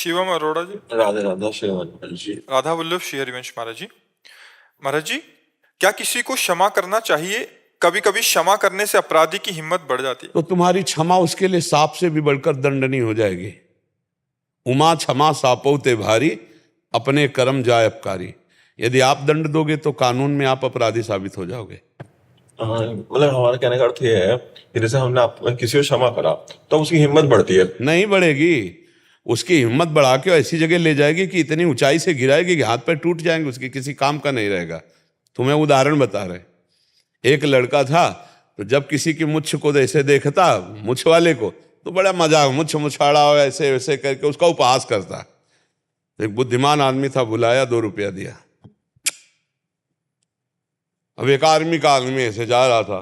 शिवम अरोड़ा जी। राधे राधा श्रीमान जी। राधा वल्लभ श्री हरिवंश महाराज जी। महाराज जी, क्या किसी को क्षमा करना चाहिए? कभी कभी क्षमा करने से अपराधी की हिम्मत बढ़ जाती है। तो तुम्हारी क्षमा उसके लिए सांप से भी बढ़कर दंडनी हो जाएगी। उमा क्षमा सापौ ते भारी, अपने कर्म जाय अपकारी। यदि आप दंड दोगे तो कानून में आप अपराधी साबित हो जाओगे। मतलब हमारा कहने का अर्थ ये है कि जैसे हमने किसी को क्षमा करा तो उसकी हिम्मत बढ़ती है। नहीं बढ़ेगी, उसकी हिम्मत बढ़ा के ऐसी जगह ले जाएगी कि इतनी ऊंचाई से गिराएगी कि हाथ पैर टूट जाएंगे, उसके किसी काम का नहीं रहेगा। तुम्हें उदाहरण बता रहे, एक लड़का था तो जब किसी की मुछ को ऐसे देखता, मुछ वाले को, तो बड़ा मजाक, मुछ मुछाड़ा ऐसे वैसे करके उसका उपहास करता। एक बुद्धिमान आदमी था, बुलाया, 2 रुपया दिया। अब एक आर्मी का आदमी ऐसे जा रहा था,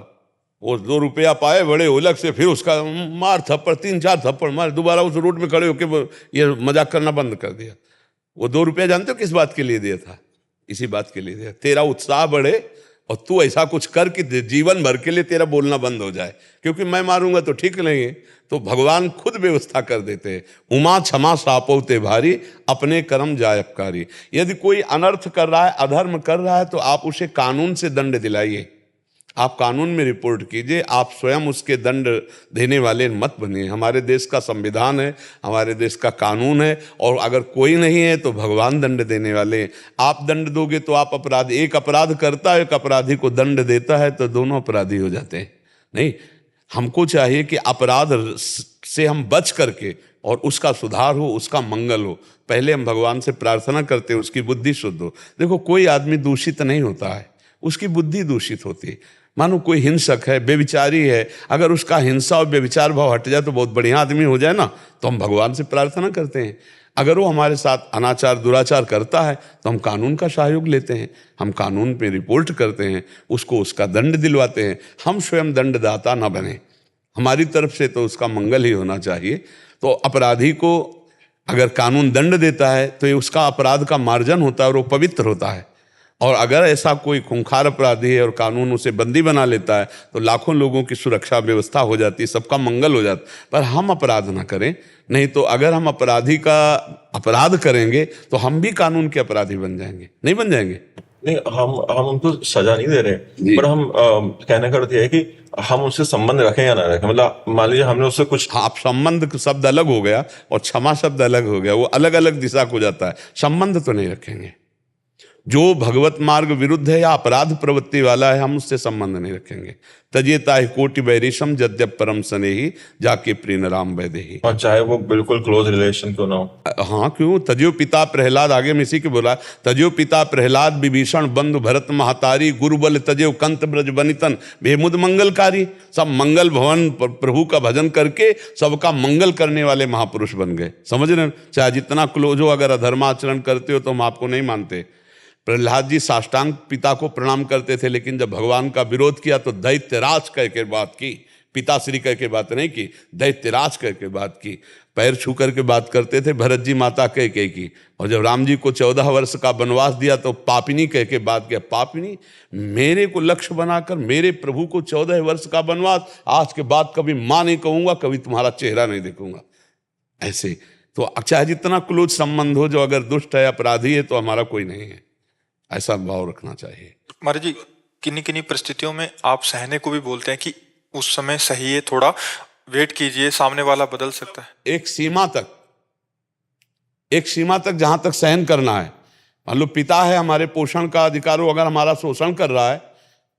वो 2 रुपया पाए, बड़े उलग से फिर उसका मार थप्पड़, 3-4 थप्पड़ मार, दोबारा उस रोड में खड़े होकर ये मजाक करना बंद कर दिया। वो 2 रुपया जानते हो किस बात के लिए दिया था? इसी बात के लिए दिया, तेरा उत्साह बढ़े और तू ऐसा कुछ कर कि जीवन भर के लिए तेरा बोलना बंद हो जाए, क्योंकि मैं मारूंगा तो ठीक नहीं है। तो भगवान खुद व्यवस्था कर देते हैं। उमा क्षमा सापौ ते भारी, अपने कर्म जाय अपकारी। यदि कोई अनर्थ कर रहा है, अधर्म कर रहा है, तो आप उसे कानून से दंड दिलाइए, आप कानून में रिपोर्ट कीजिए, आप स्वयं उसके दंड देने वाले मत बनिए। हमारे देश का संविधान है, हमारे देश का कानून है, और अगर कोई नहीं है तो भगवान दंड देने वाले हैं। आप दंड दोगे तो आप अपराध, एक अपराध करता है, एक अपराधी को दंड देता है, तो दोनों अपराधी हो जाते हैं। नहीं, हमको चाहिए कि अपराध से हम बच करके और उसका सुधार हो, उसका मंगल हो। पहले हम भगवान से प्रार्थना करते हैं उसकी बुद्धि शुद्ध हो। देखो, कोई आदमी दूषित नहीं होता है, उसकी बुद्धि दूषित होती है। मानो कोई हिंसक है, बेविचारी है, अगर उसका हिंसा और बेविचार भाव हट जाए तो बहुत बढ़िया आदमी हो जाए ना, तो हम भगवान से प्रार्थना करते हैं। अगर वो हमारे साथ अनाचार दुराचार करता है तो हम कानून का सहयोग लेते हैं, हम कानून पे रिपोर्ट करते हैं, उसको उसका दंड दिलवाते हैं। हम स्वयं दंडदाता न बने, हमारी तरफ से तो उसका मंगल ही होना चाहिए। तो अपराधी को अगर कानून दंड देता है तो ये उसका अपराध का मार्जन होता है और वो पवित्र होता है। और अगर ऐसा कोई खूंखार अपराधी है और कानून उसे बंदी बना लेता है तो लाखों लोगों की सुरक्षा व्यवस्था हो जाती है, सबका मंगल हो जाता है। पर हम अपराध ना करें, नहीं तो अगर हम अपराधी का अपराध करेंगे तो हम भी कानून के अपराधी बन जाएंगे। नहीं बन जाएंगे? नहीं, हम उनको सजा नहीं दे रहे, पर हम कहने का अर्थ यह है कि हम उससे संबंध रखें या ना रखें। मतलब मान लीजिए हमने उससे कुछ, आप संबंध शब्द अलग हो गया और क्षमा शब्द अलग हो गया, वो अलग अलग दिशा को जाता है। संबंध तो नहीं रखेंगे। जो भगवत मार्ग विरुद्ध है या अपराध प्रवृत्ति वाला है, हम उससे संबंध नहीं रखेंगे। तजेता ही कोटि वैरिशम जद्यप परम स्नेही, जाके प्रीन राम वैदेही। और चाहे वो बिल्कुल क्लोज रिलेशन क्यों ना हो। हाँ, क्यों? तजो पिता प्रहलाद, आगे में इसी के बोला, तजो पिता प्रहलाद विभीषण बंधु भरत महतारी, गुरुबल तजो कंत ब्रज बनितन बेमुद मंगलकारी। सब मंगल भवन प्रभु का भजन करके सबका मंगल करने वाले महापुरुष बन गए। समझ रहे? चाहे जितना क्लोज हो, अगर अधर्माचरण करते हो तो हम आपको नहीं मानते। प्रहलाद जी साष्टांग पिता को प्रणाम करते थे, लेकिन जब भगवान का विरोध किया तो दैत्यराज कह के बात की, पिताश्री कह के बात नहीं की, दैत्यराज कह के बात की। पैर छू करके बात करते थे भरत जी माता कह के की। और जब राम जी को 14 वर्ष का वनवास दिया तो पापिनी कह के बात किया। पापिनी, मेरे को लक्ष्य बनाकर मेरे प्रभु को 14 वर्ष का वनवास, आज के बाद कभी मां नहीं कहूंगा, कभी तुम्हारा चेहरा नहीं देखूंगा। ऐसे तो चाहे जितना क्लोज संबंध हो, जो अगर दुष्ट है, अपराधी है, तो हमारा कोई नहीं है, ऐसा भाव रखना चाहिए। महाराज जी, किन्हीं किन्हीं परिस्थितियों में आप सहने को भी बोलते हैं कि उस समय सही है, थोड़ा वेट कीजिए, सामने वाला बदल सकता है। एक सीमा तक, एक सीमा तक जहां तक सहन करना है। मान लो पिता है, हमारे पोषण का अधिकार हो, अगर हमारा शोषण कर रहा है,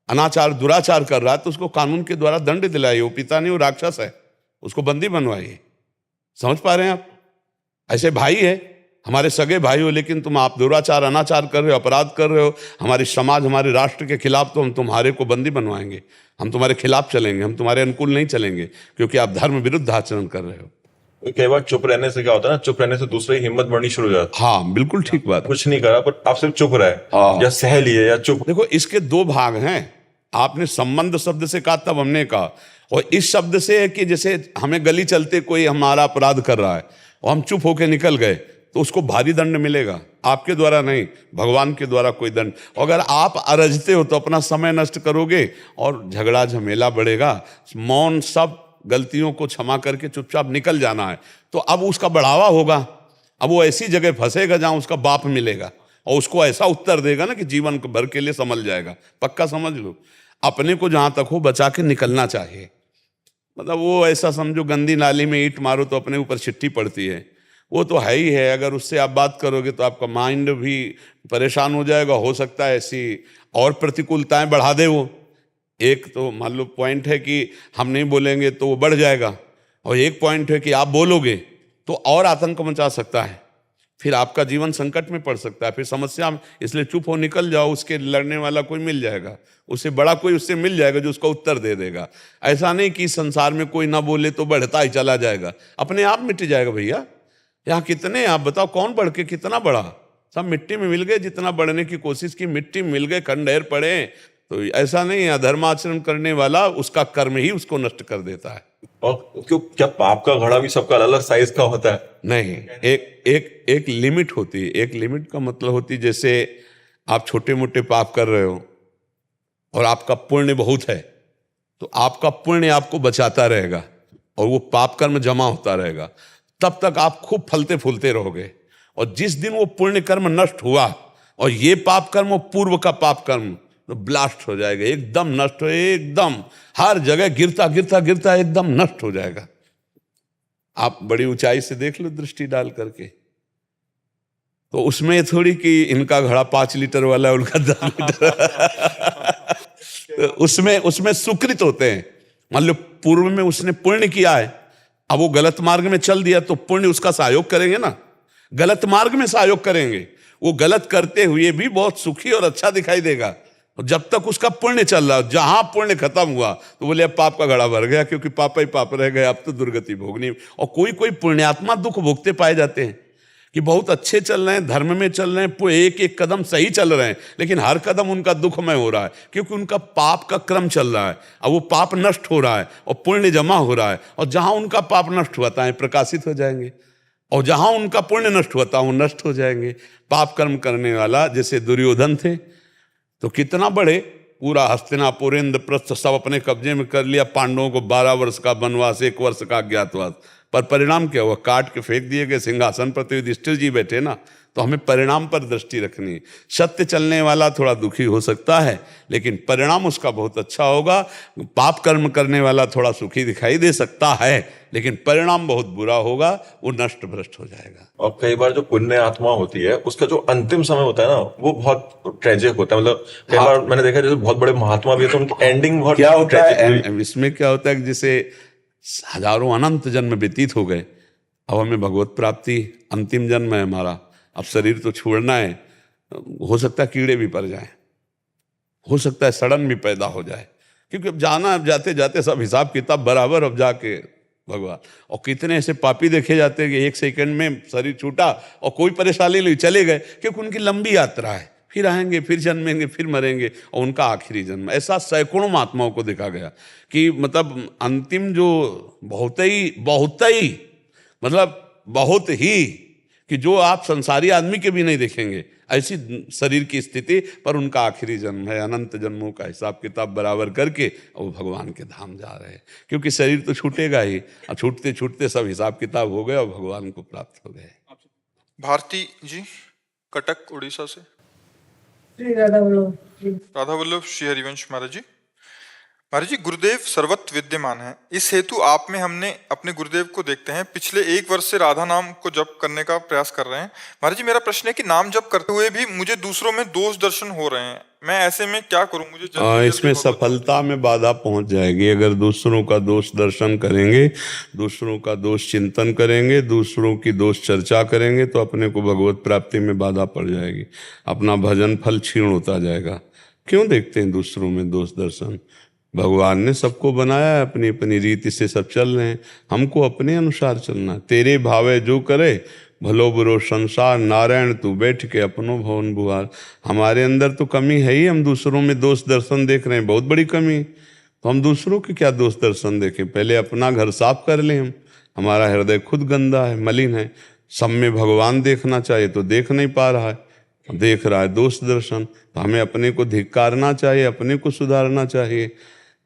अनाचार दुराचार कर रहा है, तो उसको कानून के द्वारा दंड दिलाइए। वो पिता नहीं, वो राक्षस है, उसको बंदी बनवाइए। समझ पा रहे हैं आप? ऐसे भाई है, हमारे सगे भाई हो, लेकिन तुम आप दुराचार अनाचार कर रहे हो, अपराध कर रहे हो हमारे समाज हमारे राष्ट्र के खिलाफ, तो हम तुम्हारे को बंदी बनवाएंगे, हम तुम्हारे खिलाफ चलेंगे, हम तुम्हारे अनुकूल नहीं चलेंगे, क्योंकि आप धर्म विरुद्ध आचरण कर रहे हो। कई बार चुप रहने से क्या होता है ना, चुप रहने से दूसरे की हिम्मत बढ़नी शुरू हो जाती है। हाँ, बिल्कुल ठीक बात। कुछ नहीं करा पर आप सिर्फ चुप रहे, या सह लिए या चुप। देखो, इसके 2 भाग हैं। आपने संबंध शब्द से कहा, तब हमने कहा, और इस शब्द से है कि जैसे हमें गली चलते कोई हमारा अपराध कर रहा है और हम चुप होकर निकल गए, तो उसको भारी दंड मिलेगा, आपके द्वारा नहीं, भगवान के द्वारा कोई दंड। अगर आप अरजते हो तो अपना समय नष्ट करोगे और झगड़ा झमेला बढ़ेगा। मौन, सब गलतियों को क्षमा करके चुपचाप निकल जाना है, तो अब उसका बढ़ावा होगा। अब वो ऐसी जगह फंसेगा जहां उसका बाप मिलेगा और उसको ऐसा उत्तर देगा ना कि जीवन भर के लिए संभल जाएगा। पक्का समझ लो, अपने को जहां तक हो बचा के निकलना चाहिए। मतलब वो ऐसा समझो, गंदी नाली में ईंट मारो तो अपने ऊपर छिट्टी पड़ती है, वो तो है ही है। अगर उससे आप बात करोगे तो आपका माइंड भी परेशान हो जाएगा। हो सकता है ऐसी और प्रतिकूलताएं बढ़ा दे वो। एक तो मान लो पॉइंट है कि हम नहीं बोलेंगे तो वो बढ़ जाएगा, और एक पॉइंट है कि आप बोलोगे तो और आतंक मचा सकता है, फिर आपका जीवन संकट में पड़ सकता है, फिर समस्या में। इसलिए चुप हो निकल जाओ, उसके लड़ने वाला कोई मिल जाएगा, उससे बड़ा कोई उससे मिल जाएगा जो उसका उत्तर दे देगा। ऐसा नहीं कि संसार में कोई ना बोले तो बढ़ता ही चला जाएगा, अपने आप मिट जाएगा। भैया यहाँ कितने आप बताओ, कौन बढ़ के कितना बढ़ा, सब मिट्टी में मिल गए। जितना बढ़ने की कोशिश की मिट्टी में मिल गए, खंडहर पड़े। तो ऐसा नहीं है, अधर्माचरण करने वाला उसका कर्म ही उसको नष्ट कर देता है। और क्यों, क्या पाप का घड़ा भी सबका अलग अलग साइज का होता है? नहीं, एक लिमिट होती है। एक लिमिट का मतलब होती है, जैसे आप छोटे मोटे पाप कर रहे हो और आपका पुण्य बहुत है, तो आपका पुण्य आपको बचाता रहेगा और वो पाप कर्म जमा होता रहेगा, तब तक आप खूब फलते फूलते रहोगे। और जिस दिन वो पुण्य कर्म नष्ट हुआ और ये पाप कर्म, वो पूर्व का पाप कर्म तो ब्लास्ट हो जाएगा, एकदम नष्ट हो, एकदम हर जगह गिरता गिरता गिरता एकदम नष्ट हो जाएगा। आप बड़ी ऊंचाई से देख लो दृष्टि डाल करके, तो उसमें थोड़ी कि इनका घड़ा 5 लीटर वाला है, उनका 10 लीटर तो उसमें सुकृत होते हैं। मान लो पूर्व में उसने पुण्य किया है, अब वो गलत मार्ग में चल दिया तो पुण्य उसका सहयोग करेंगे ना, गलत मार्ग में सहयोग करेंगे। वो गलत करते हुए भी बहुत सुखी और अच्छा दिखाई देगा, और जब तक उसका पुण्य चल रहा, जहां पुण्य खत्म हुआ तो बोले अब पाप का घड़ा भर गया, क्योंकि पाप ही पाप रह गए, अब तो दुर्गति भोगनी। और कोई कोई पुण्यात्मा दुख भोगते पाए जाते हैं कि बहुत अच्छे चल रहे हैं, धर्म में चल रहे हैं, एक एक कदम सही चल रहे हैं, लेकिन हर कदम उनका दुखमय हो रहा है, क्योंकि उनका पाप का क्रम चल रहा है। अब वो पाप नष्ट हो रहा है और पुण्य जमा हो रहा है, और जहां उनका पाप नष्ट होता है प्रकाशित हो जाएंगे, और जहां उनका पुण्य नष्ट होता है वो नष्ट हो जाएंगे। पाप कर्म करने वाला जैसे दुर्योधन थे, तो कितना बड़े, पूरा हस्तिनापुर इंद्रप्रस्थ सब अपने कब्जे में कर लिया। पांडवों को 12 वर्ष का वनवास, 1 वर्ष का अज्ञातवास, पर परिणाम क्या हुआ? काट के फेंक दिए गए। सिंहासन पर तो युधिष्ठिर जी बैठे ना। तो हमें परिणाम पर दृष्टि रखनी है। सत्य चलने वाला थोड़ा दुखी हो सकता है, लेकिन परिणाम उसका बहुत अच्छा होगा। पाप कर्म करने वाला थोड़ा सुखी दिखाई दे सकता है, लेकिन परिणाम बहुत बुरा होगा, वो नष्ट भ्रष्ट हो जाएगा। और कई बार जो पुण्य आत्मा होती है उसका जो अंतिम समय होता है ना, वो बहुत ट्रेजिक होता है। मतलब कई बार मैंने देखा जैसे बहुत बड़े महात्मा भी है तो उनकी एंडिंग बहुत क्या होता है tragic इसमें, क्या होता है कि जैसे हजारों अनंत जन्म व्यतीत हो गए, अब हमें भगवत प्राप्ति, अंतिम जन्म है हमारा, अब शरीर तो छोड़ना है। हो सकता है कीड़े भी पड़ जाएं, हो सकता है सड़न भी पैदा हो जाए, क्योंकि अब जाना, अब जाते जाते सब हिसाब किताब बराबर, अब जाके भगवान। और कितने ऐसे पापी देखे जाते हैं कि 1 सेकंड में शरीर छूटा और कोई परेशानी नहीं, चले गए, क्योंकि उनकी लंबी यात्रा है, फिर आएंगे, फिर जन्मेंगे, फिर मरेंगे, और उनका आखिरी जन्म। ऐसा सैकड़ों महात्माओं को देखा गया कि मतलब अंतिम जो बहुत ही मतलब बहुत ही, कि जो आप संसारी आदमी के भी नहीं देखेंगे ऐसी शरीर की स्थिति, पर उनका आखिरी जन्म है। अनंत जन्मों का हिसाब किताब बराबर करके वो भगवान के धाम जा रहे हैं, क्योंकि शरीर तो छूटेगा ही, और छूटते छूटते सब हिसाब किताब हो गए और भगवान को प्राप्त हो गए। भारती जी, कटक उड़ीसा से। राधा वल्लभ श्री हरिवंश महाराज जी। महाराज जी, गुरुदेव सर्वत्र विद्यमान है, इस हेतु आप में हमने अपने गुरुदेव को देखते हैं। पिछले 1 वर्ष से राधा नाम को जप करने का प्रयास कर रहे हैं। महाराज जी, मेरा प्रश्न है कि नाम जप करते हुए भी मुझे दूसरों में दोष दर्शन हो रहे हैं, मैं ऐसे में क्या करूं? मुझे इसमें सफलता में बाधा पहुंच जाएगी। अगर दूसरों का दोष दर्शन करेंगे, दूसरों का दोष चिंतन करेंगे, दूसरों की दोष चर्चा करेंगे, तो अपने को भगवत प्राप्ति में बाधा पड़ जाएगी, अपना भजन फल क्षीण होता जाएगा। क्यों देखते हैं दूसरों में दोष दर्शन? भगवान ने सबको बनाया है, अपनी अपनी रीति से सब चल रहे हैं, हमको अपने अनुसार चलना। तेरे भावे जो करे भलो बुरो संसार, नारायण तू बैठ के अपनो भवन बुहार। हमारे अंदर तो कमी है ही, हम दूसरों में दोष दर्शन देख रहे हैं, बहुत बड़ी कमी। तो हम दूसरों के क्या दोष दर्शन देखें? पहले अपना घर साफ कर लें हम। हमारा हृदय खुद गंदा है, मलिन है। सब में भगवान देखना चाहिए तो देख नहीं पा रहा है, देख रहा है दोष दर्शन। तो हमें अपने को धिक्कारना चाहिए, अपने को सुधारना चाहिए।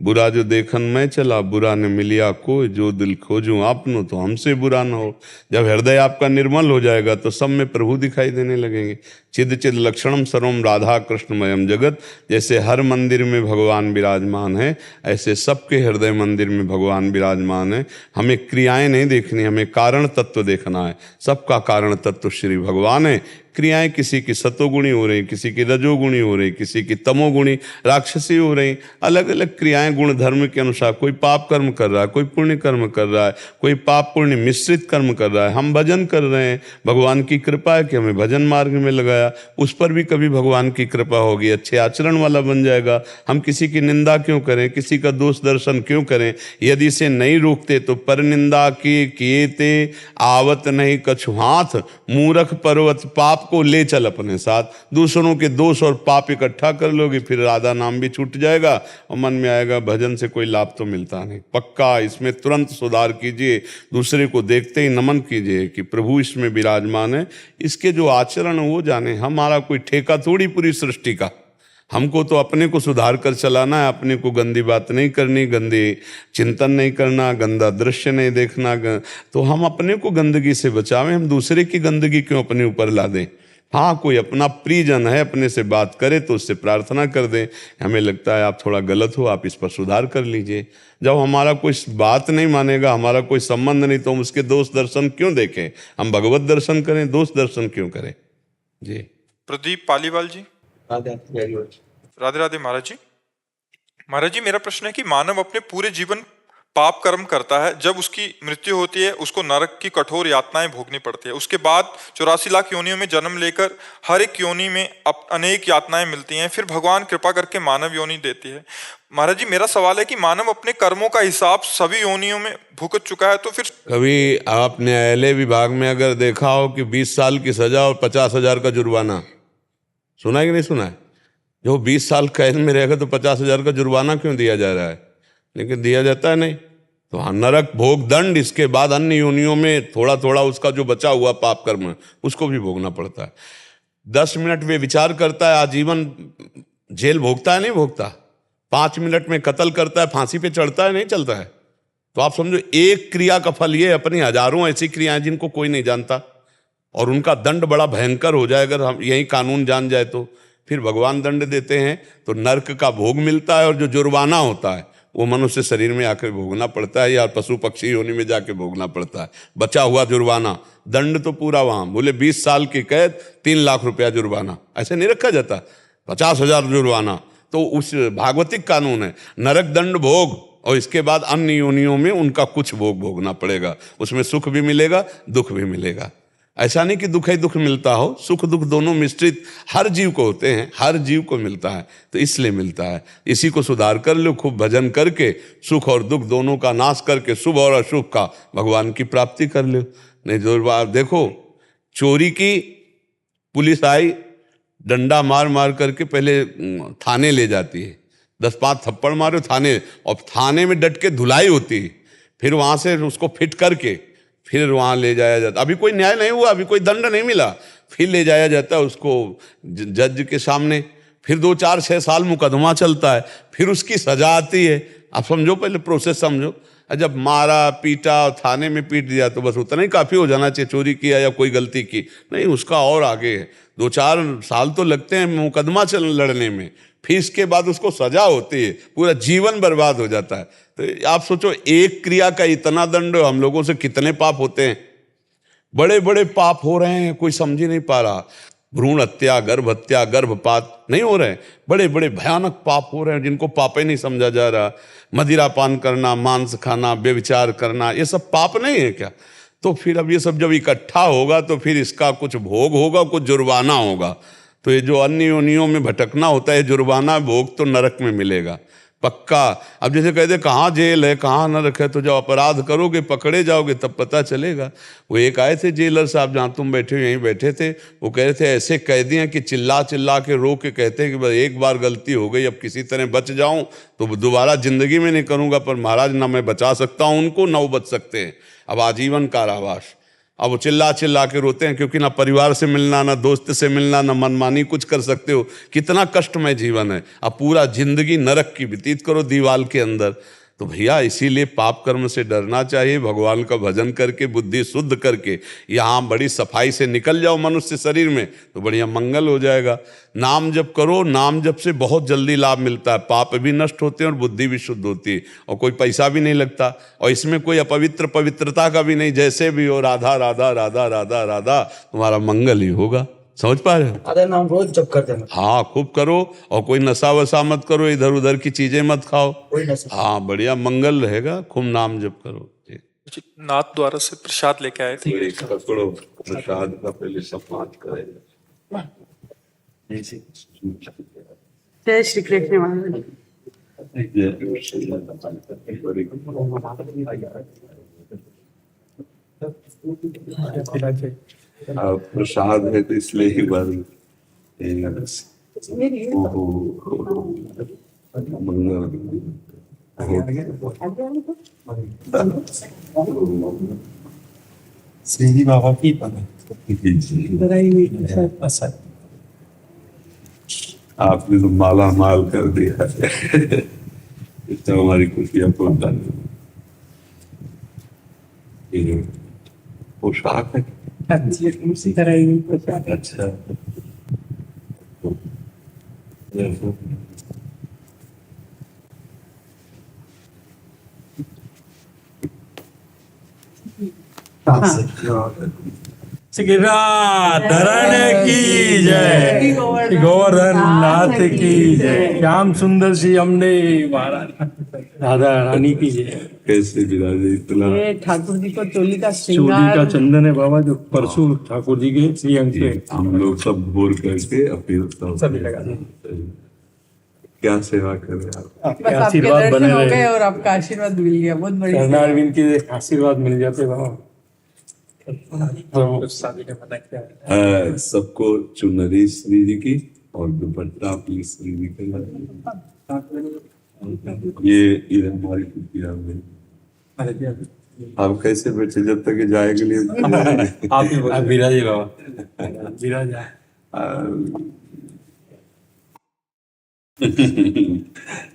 बुरा जो देखन मैं चला, बुरा न मिलिया कोई, जो दिल खोजूं आपनो तो हमसे बुरा न हो। जब हृदय आपका निर्मल हो जाएगा तो सब में प्रभु दिखाई देने लगेंगे। चिद चिद लक्षणम सर्वम राधा कृष्णमयम जगत, जैसे हर मंदिर में भगवान विराजमान है, ऐसे सबके हृदय मंदिर में भगवान विराजमान है। हमें क्रियाएं नहीं देखनी, हमें कारण तत्व देखना है। सबका कारण तत्व श्री भगवान है। क्रियाएं किसी की सतोगुणी हो रही, किसी की रजोगुणी हो रही, किसी की तमोगुणी राक्षसी हो रही, अलग अलग क्रियाएं गुण धर्म के अनुसार। कोई पाप कर्म कर रहा है, कोई पुण्य कर्म कर रहा है, कोई पाप पुण्य मिश्रित कर्म कर रहा है। हम भजन कर रहे हैं, भगवान की कृपा है कि हमें भजन मार्ग में लगाया, उस पर भी कभी भगवान की कृपा होगी, अच्छे आचरण वाला बन जाएगा। हम किसी की निंदा क्यों करें, किसी का दोष दर्शन क्यों करें? यदि इसे नहीं रोकते तो पर निंदा किए ते आवत नहीं कछु हाथ, मूर्ख पर्वत पाप को ले चल अपने साथ। दूसरों के दोष और पाप इकट्ठा कर लोगे, फिर राधा नाम भी छूट जाएगा और मन में आएगा भजन से कोई लाभ तो मिलता नहीं। पक्का इसमें तुरंत सुधार कीजिए, दूसरे को देखते ही नमन कीजिए कि प्रभु इसमें विराजमान है। इसके जो आचरण वो जाने, हमारा कोई ठेका थोड़ी पूरी सृष्टि का। हमको तो अपने को सुधार कर चलाना है, अपने को गंदी बात नहीं करनी, गंदे चिंतन नहीं करना, गंदा दृश्य नहीं देखना। तो हम अपने को गंदगी से बचावें, हम दूसरे की गंदगी क्यों अपने ऊपर ला दें? हाँ, कोई अपना प्रियजन है, अपने से बात करे तो उससे प्रार्थना कर दें, हमें लगता है आप थोड़ा गलत हो, आप इस पर सुधार कर लीजिए। जब हमारा कोई बात नहीं मानेगा, हमारा कोई संबंध नहीं, तो हम उसके दोष दर्शन क्यों देखें? हम भगवत दर्शन करें, दोष दर्शन क्यों करें? जी। प्रदीप पालीवाल जी। राधे राधे महाराज जी। महाराज जी, मेरा प्रश्न है कि मानव अपने पूरे जीवन पाप कर्म करता है, जब उसकी मृत्यु होती है उसको नरक की कठोर यातनाएं भोगनी पड़ती है। उसके बाद 84 लाख योनियों में जन्म लेकर हर एक योनि में अनेक यातनाएं मिलती हैं, फिर भगवान कृपा करके मानव योनि देती है। महाराज जी, मेरा सवाल है कि मानव अपने कर्मों का हिसाब सभी योनियों में भुगत चुका है, तो फिर कभी आप न्यायालय विभाग में अगर देखा हो कि 20 साल की सजा और 50,000 का जुर्माना, सुना है कि नहीं सुना है? जो 20 साल कैद में रहेगा तो 50,000 का जुर्माना क्यों दिया जा रहा है? लेकिन दिया जाता है नहीं। तो हाँ, नरक भोग दंड, इसके बाद अन्य योनियों में थोड़ा थोड़ा उसका जो बचा हुआ पाप कर्म उसको भी भोगना पड़ता है। 10 मिनट में विचार करता है, आजीवन जेल भोगता है नहीं भोगता? 5 मिनट में कत्ल करता है, फांसी पे चढ़ता है नहीं चलता है? तो आप समझो एक क्रिया का फल ये, अपनी हजारों ऐसी क्रियाएं जिनको कोई नहीं जानता, और उनका दंड बड़ा भयंकर हो जाए अगर हम यही कानून जान जाए तो। फिर भगवान दंड देते हैं तो नर्क का भोग मिलता है, और जो जुर्माना होता है वो मनुष्य शरीर में आकर भोगना पड़ता है, या पशु पक्षी योनि में जाके भोगना पड़ता है। बचा हुआ जुर्माना, दंड तो पूरा वहाँ बोले 20 साल की कैद, 3 लाख रुपया जुर्माना, ऐसे नहीं रखा जाता। 50,000 जुर्माना तो उस भागवतिक कानून है। नरक दंड भोग, और इसके बाद अन्य योनियों में उनका कुछ भोग भोगना पड़ेगा। उसमें सुख भी मिलेगा, दुख भी मिलेगा। ऐसा नहीं कि दुख ही दुख मिलता हो, सुख दुख दोनों मिश्रित हर जीव को होते हैं, हर जीव को मिलता है, तो इसलिए मिलता है। इसी को सुधार कर लो, खूब भजन करके सुख और दुख दोनों का नाश करके शुभ और अशुभ का भगवान की प्राप्ति कर लो। नहीं जो बात देखो, चोरी की पुलिस आई, डंडा मार मार करके पहले थाने ले जाती है, 10-5 थप्पड़ मारो थाने, और थाने में डट के धुलाई होती है, फिर वहाँ से उसको फिट करके फिर वहाँ ले जाया जाता। अभी कोई न्याय नहीं हुआ, अभी कोई दंड नहीं मिला, फिर ले जाया जाता है उसको जज के सामने, फिर 2-4-6 साल मुकदमा चलता है, फिर उसकी सजा आती है। आप समझो, पहले प्रोसेस समझो। जब मारा पीटा और थाने में पीट दिया तो बस उतना ही काफ़ी हो जाना चाहिए, चोरी किया या कोई गलती की नहीं, उसका और आगे है। 2-4 साल तो लगते हैं मुकदमा लड़ने में, फिर इसके बाद उसको सजा होती है, पूरा जीवन बर्बाद हो जाता है। तो आप सोचो, एक क्रिया का इतना दंड, हम लोगों से कितने पाप होते हैं, बड़े बड़े पाप हो रहे हैं, कोई समझ ही नहीं पा रहा। भ्रूण हत्या, गर्भपात नहीं हो रहे, बड़े बड़े भयानक पाप हो रहे हैं जिनको पाप ही नहीं समझा जा रहा। मदिरा पान करना, मांस खाना, व्यभिचार करना, ये सब पाप नहीं है क्या? तो फिर अब ये सब जब इकट्ठा होगा तो फिर इसका कुछ भोग होगा, कुछ जुर्माना होगा। तो ये जो अन्य योनियों में भटकना होता है, जुर्माना भोग तो नरक में मिलेगा पक्का। अब जैसे कहते कहाँ जेल है, कहाँ नरक है, तो जब अपराध करोगे, पकड़े जाओगे, तब पता चलेगा। वो एक आए थे जेलर साहब, जहाँ तुम बैठे हो यहीं बैठे थे, वो कह रहे थे ऐसे कैदी हैं कि चिल्ला चिल्ला के रो के कहते हैं कि बस एक बार गलती हो गई, अब किसी तरह बच जाऊं तो दोबारा जिंदगी में नहीं करूंगा, पर महाराज ना मैं बचा सकता हूं उनको, ना वो बच सकते हैं, अब आजीवन कारावास। अब वो चिल्ला चिल्ला के रोते हैं, क्योंकि ना परिवार से मिलना, ना दोस्त से मिलना, ना मनमानी कुछ कर सकते हो। कितना कष्टमय जीवन है। अब पूरा जिंदगी नरक की व्यतीत करो दीवाल के अंदर। तो भैया इसीलिए पाप कर्म से डरना चाहिए, भगवान का भजन करके बुद्धि शुद्ध करके यहाँ बड़ी सफाई से निकल जाओ मनुष्य शरीर में, तो बढ़िया मंगल हो जाएगा। नाम जप करो, नाम जप से बहुत जल्दी लाभ मिलता है, पाप भी नष्ट होते हैं और बुद्धि भी शुद्ध होती है, और कोई पैसा भी नहीं लगता, और इसमें कोई पवित्रता का भी नहीं। जैसे भी हो, राधा राधा राधा राधा राधा, तुम्हारा मंगल ही होगा। समझ पा रहे हो? अरे नाम रोज जप करते हैं। हाँ, खूब करो, और कोई नशा वशा मत करो, इधर उधर की चीजें मत खाओ। कोई नशा। हाँ, बढ़िया मंगल रहेगा, खूब नाम जप करो। ठीक। जी, नाथ द्वारा से प्रसाद लेके आए थे। प्रसाद का पहले सम्मान करें। जय श्री कृष्ण महाराज। प्रसाद है तो इसलिए ही बन श्री बाबा की आपने तो माला माल कर दिया है। इतना हमारी खुशियां पूर्ण पोशाक है। उसी तरह ही अच्छा, धरण की जय, गोवर्धन नाथ की जय, श्याम सुंदर श्री हमने महाराज राधा रानी की जय। कैसे विराजे इतना ये ठाकुर जी को चोली का चोली श्रृंगार का चंदन है बाबा, जो परसों ठाकुर जी के श्रीअंग पे हम लोग सब भोर करके अपने सभी लगा दें। क्या सेवा करें आप। बस आपके आशीर्वाद दर्शन बने हो रहे। गए और आपका आशीर्वाद मिल गया, बहुत बड़ी चरणार अरविंद के आशीर्वाद मिल जाते बाबा। तो शादी का मना किया सबको चुनरी श्री जी की और दुपट्टा अपनी श्री जी का। ये हमारी खुशियां हुई। आप कैसे बैठे जब तक ये जाएंगे लिए आप ही विराजे बाबा, विराजा।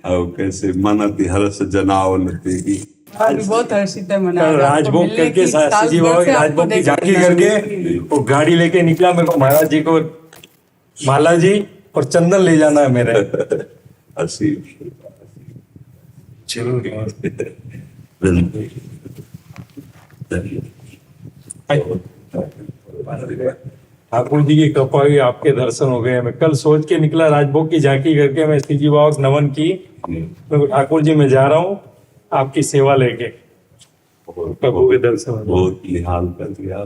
अब कैसे मनति हर्ष जनावलते की आज बहुत हर्षित है मना। कल राजभोग करके सीधी बाबा की राजभोग की झांकी करके वो गाड़ी लेके निकला। मेरे को महाराज जी को माला जी और चंदन ले जाना है मेरे। हसी ठाकुर जी की कृपा हुई, आपके दर्शन हो गए। मैं कल सोच के निकला राजभोग की झांकी करके, मैं सीधी बाबा को नमन की। मैं ठाकुर जी मैं जा रहा हूँ आपकी सेवा लेके, प्रभु के दर्शन हो गए। बहुत निहाल कर दिया।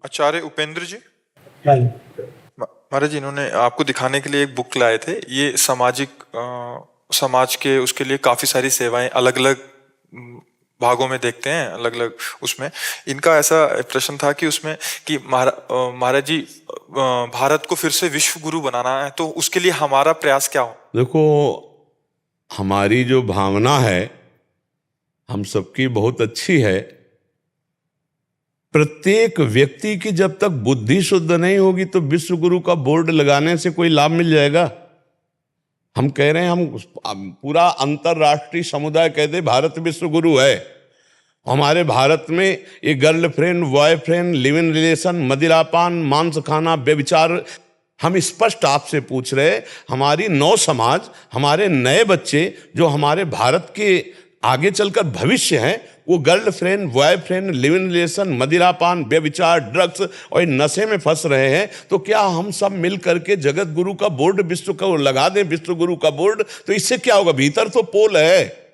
आचार्य उपेंद्र जी महाराज जी, इन्होंने आपको दिखाने के लिए एक बुक लाए थे। ये समाज के उसके लिए काफी सारी सेवाएं अलग अलग भागों में देखते हैं, अलग अलग उसमें इनका ऐसा प्रश्न था कि उसमें कि महाराज जी भारत को फिर से विश्व गुरु बनाना है, तो उसके लिए हमारा प्रयास क्या हो। देखो, हमारी जो भावना है हम सबकी बहुत अच्छी है। प्रत्येक व्यक्ति की जब तक बुद्धि शुद्ध नहीं होगी तो विश्व गुरु का बोर्ड लगाने से कोई लाभ मिल जाएगा। हम कह रहे हैं, हम पूरा अंतरराष्ट्रीय समुदाय कहते भारत विश्व गुरु है। हमारे भारत में ये girlfriend, boyfriend, live in relation, मदिरापान, मांस खाना, व्यभिचार, हम स्पष्ट आपसे पूछ रहे, हमारी नौ समाज, हमारे नए बच्चे जो हमारे भारत के आगे चलकर भविष्य हैं, वो girlfriend, boyfriend, live in relation, मदिरापान, व्यभिचार, ड्रग्स और नशे में फंस रहे हैं। तो क्या हम सब मिल करके जगत गुरु का बोर्ड विश्व का लगा दें, विश्व गुरु का बोर्ड? तो इससे क्या होगा? भीतर तो पोल है,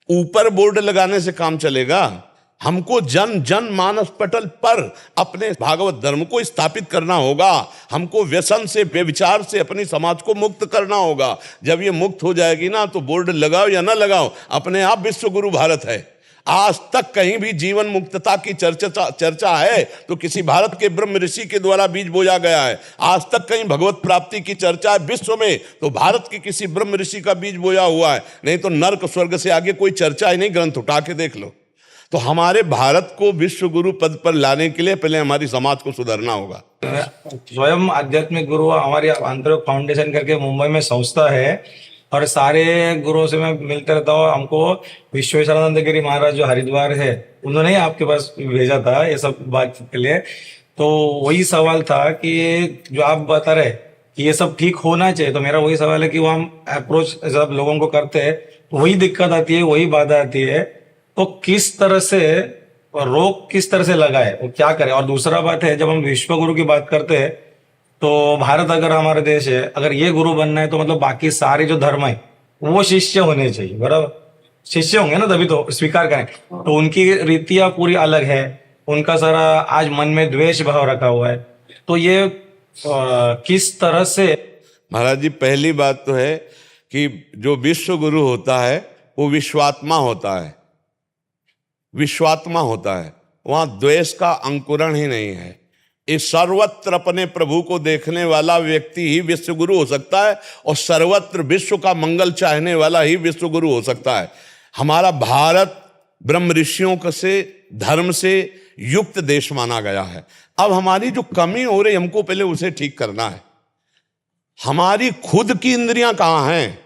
ऊपर बोर्ड लगाने से काम चलेगा? हमको जन जन मानस पटल पर अपने भागवत धर्म को स्थापित करना होगा। हमको व्यसन से, व्यभिचार से अपनी समाज को मुक्त करना होगा। जब ये मुक्त हो जाएगी ना, तो बोर्ड लगाओ या ना लगाओ, अपने आप विश्व गुरु भारत है। आज तक कहीं भी जीवन मुक्तता की चर्चा है तो किसी भारत के ब्रह्म ऋषि के द्वारा बीज बोया गया है। आज तक कहीं भगवत प्राप्ति की चर्चा है विश्व में तो भारत के किसी ब्रह्म ऋषि का बीज बोया हुआ है। नहीं तो नर्क स्वर्ग से आगे कोई चर्चा ही नहीं। ग्रंथ उठा के देख लो। तो हमारे भारत को विश्व गुरु पद पर लाने के लिए पहले हमारी समाज को सुधरना होगा। स्वयं आध्यात्मिक गुरु हमारी आंतरिक फाउंडेशन करके मुंबई में संस्था है और सारे गुरुओं से मैं मिलते रहता हूँ। हमको विश्वेश्वरानंद गिरी महाराज जो हरिद्वार है उन्होंने ही आपके पास भेजा था ये सब बात के लिए। तो वही सवाल था कि जो आप बता रहे कि ये सब ठीक होना चाहिए, तो मेरा वही सवाल है कि वो हम अप्रोच जब लोगों को करते हैं तो वही दिक्कत आती है, वही बाधा आती है, तो किस तरह से रोक किस तरह से लगाए, वो क्या करे। और दूसरा बात है, जब हम विश्व गुरु की बात करते हैं तो भारत अगर हमारा देश है, अगर ये गुरु बनना है तो मतलब बाकी सारे जो धर्म है वो शिष्य होने चाहिए, बराबर शिष्य होंगे ना तभी तो स्वीकार करें। तो उनकी रीतियां पूरी अलग है, उनका सारा आज मन में द्वेष भाव रखा हुआ है, तो ये किस तरह से। महाराज जी, पहली बात तो है कि जो विश्व गुरु होता है वो विश्वात्मा होता है, विश्वात्मा होता है, वहां द्वेष का अंकुरण ही नहीं है। इस सर्वत्र अपने प्रभु को देखने वाला व्यक्ति ही विश्व गुरु हो सकता है और सर्वत्र विश्व का मंगल चाहने वाला ही विश्व गुरु हो सकता है। हमारा भारत ब्रह्म ऋषियों से धर्म से युक्त देश माना गया है। अब हमारी जो कमी हो रही, हमको पहले उसे ठीक करना है। हमारी खुद की इंद्रियां कहां हैं?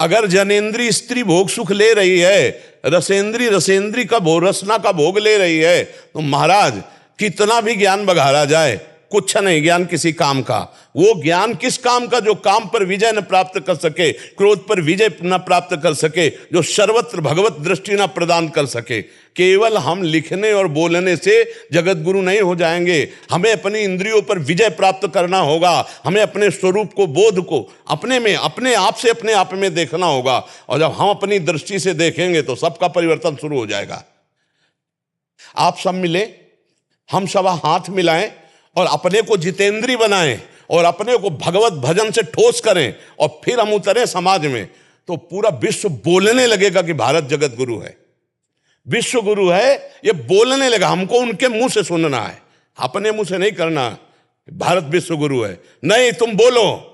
अगर जनेन्द्रीय स्त्री भोग सुख ले रही है, रसेंद्री का भोग, रसना का भोग ले रही है, तो महाराज कितना भी ज्ञान बघारा जाए, कुछ नहीं ज्ञान किसी काम का। वो ज्ञान किस काम का? जो काम पर विजय न प्राप्त कर सके, क्रोध पर विजय न प्राप्त कर सके, जो सर्वत्र भगवत दृष्टि न प्रदान कर सके। केवल हम लिखने और बोलने से जगत गुरु नहीं हो जाएंगे। हमें अपनी इंद्रियों पर विजय प्राप्त करना होगा। हमें अपने स्वरूप को, बोध को अपने में, अपने आप से अपने आप में देखना होगा। और जब हम अपनी दृष्टि से देखेंगे तो सबका परिवर्तन शुरू हो जाएगा। आप सब मिले, हम सब हाथ मिलाएं और अपने को जितेंद्री बनाएं और अपने को भगवत भजन से ठोस करें और फिर हम उतरे समाज में, तो पूरा विश्व बोलने लगेगा कि भारत जगत गुरु है, विश्व गुरु है। ये बोलने लगा, हमको उनके मुंह से सुनना है, अपने मुंह से नहीं करना। भारत विश्व गुरु है, नहीं तुम बोलो।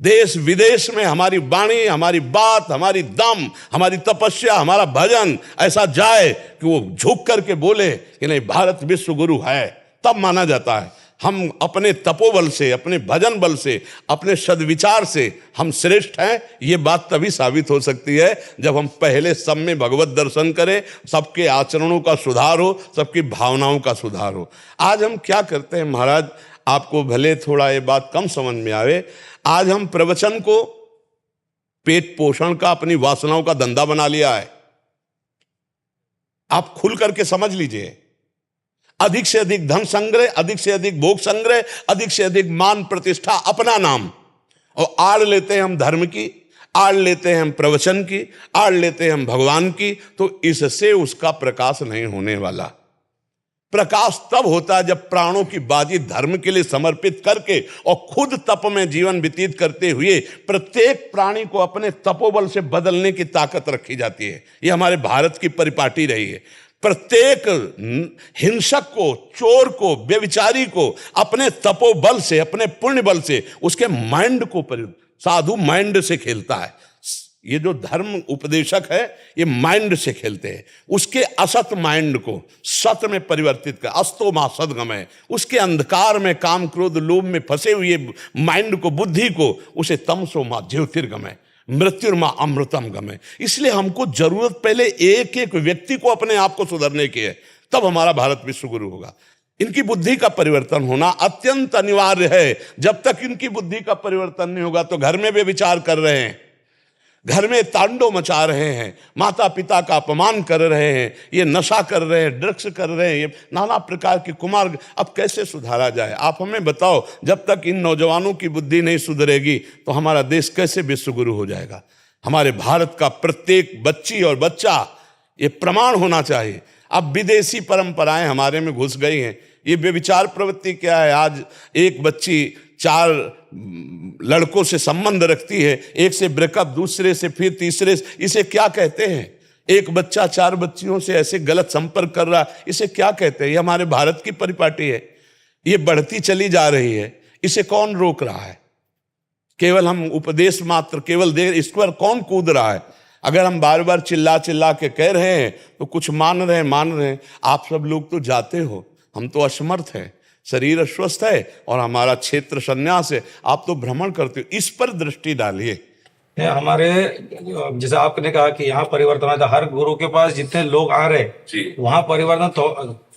देश विदेश में हमारी वाणी, हमारी बात, हमारी दम, हमारी तपस्या, हमारा भजन ऐसा जाए कि वो झुक करके बोले कि नहीं भारत विश्व गुरु है, तब माना जाता है। हम अपने तपोबल से, अपने भजन बल से, अपने सद्विचार से हम श्रेष्ठ हैं, ये बात तभी साबित हो सकती है जब हम पहले सब में भगवत दर्शन करें, सबके आचरणों का सुधार हो, सबकी भावनाओं का सुधार हो। आज हम क्या करते हैं महाराज, आपको भले थोड़ा ये बात कम समझ में आवे, आज हम प्रवचन को पेट पोषण का, अपनी वासनाओं का धंधा बना लिया है। आप खुल करके समझ लीजिए, अधिक से अधिक धन संग्रह, अधिक से अधिक भोग संग्रह, अधिक से अधिक मान प्रतिष्ठा, अपना नाम, और आड़ लेते हैं हम धर्म की, आड़ लेते हैं हम प्रवचन की, आड़ लेते हैं हम भगवान की, तो इससे उसका प्रकाश नहीं होने वाला। प्रकाश तब होता है जब प्राणों की बाजी धर्म के लिए समर्पित करके और खुद तप में जीवन व्यतीत करते हुए प्रत्येक प्राणी को अपने तपोबल से बदलने की ताकत रखी जाती है। ये हमारे भारत की परिपाटी रही है। प्रत्येक हिंसक को, चोर को, व्यभिचारी को अपने तपोबल से, अपने पुण्य बल से, उसके माइंड को, साधु माइंड से खेलता है। ये जो धर्म उपदेशक है ये माइंड से खेलते हैं, उसके असत माइंड को सत में परिवर्तित कर, अस्तो मा सदगमय, उसके अंधकार में काम क्रोध लोभ में फंसे हुए माइंड को, बुद्धि को, उसे तमसो मा ज्योतिर्गमय, मृत्युर्मा अमृतम गमय। इसलिए हमको जरूरत पहले एक एक व्यक्ति को अपने आप को सुधरने की है, तब हमारा भारत विश्व गुरु होगा। इनकी बुद्धि का परिवर्तन होना अत्यंत अनिवार्य है। जब तक इनकी बुद्धि का परिवर्तन नहीं होगा तो घर में भी विचार कर रहे हैं, घर में तांडव मचा रहे हैं, माता पिता का अपमान कर रहे हैं, ये नशा कर रहे हैं, ड्रग्स कर रहे हैं, ये नाना प्रकार की कुमार्ग। अब कैसे सुधारा जाए? आप हमें बताओ। जब तक इन नौजवानों की बुद्धि नहीं सुधरेगी तो हमारा देश कैसे विश्व गुरु हो जाएगा? हमारे भारत का प्रत्येक बच्ची और बच्चा ये प्रमाण होना चाहिए। अब विदेशी परंपराएं हमारे में घुस गई हैं। ये व्यभिचार प्रवृत्ति क्या है? आज एक बच्ची 4 लड़कों से संबंध रखती है, एक से ब्रेकअप, दूसरे से, फिर तीसरे से। इसे क्या कहते हैं? एक बच्चा 4 बच्चियों से ऐसे गलत संपर्क कर रहा, इसे क्या कहते हैं? ये हमारे भारत की परिपाटी है, ये बढ़ती चली जा रही है। इसे कौन रोक रहा है? केवल हम उपदेश मात्र, केवल देर, इस पर कौन कूद रहा है? अगर हम बार बार चिल्ला चिल्ला के कह रहे हैं तो कुछ मान रहे हैं। आप सब लोग तो जाते हो, हम तो असमर्थ हैं, शरीर अस्वस्थ है और हमारा क्षेत्र संन्यास है, आप तो भ्रमण करते हो। इस पर दृष्टि डालिए। हमारे जैसे आपने कहा कि यहाँ परिवर्तन आता, हर गुरु के पास जितने लोग आ रहे वहाँ परिवर्तन तो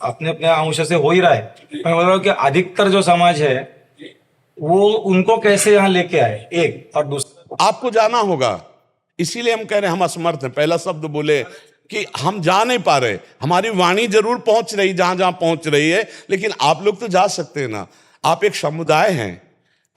अपने अपने अंश से हो ही रहा है। मैं बोल रहा हूँ कि अधिकतर जो समाज है वो उनको कैसे यहाँ लेके आए, एक, और दूसरा आपको जाना होगा। इसीलिए हम कह रहे हैं हम असमर्थ हैं। पहला शब्द बोले कि हम जा नहीं पा रहे, हमारी वाणी जरूर पहुंच रही जहां जहां पहुंच रही है, लेकिन आप लोग तो जा सकते हैं ना। आप एक समुदाय हैं,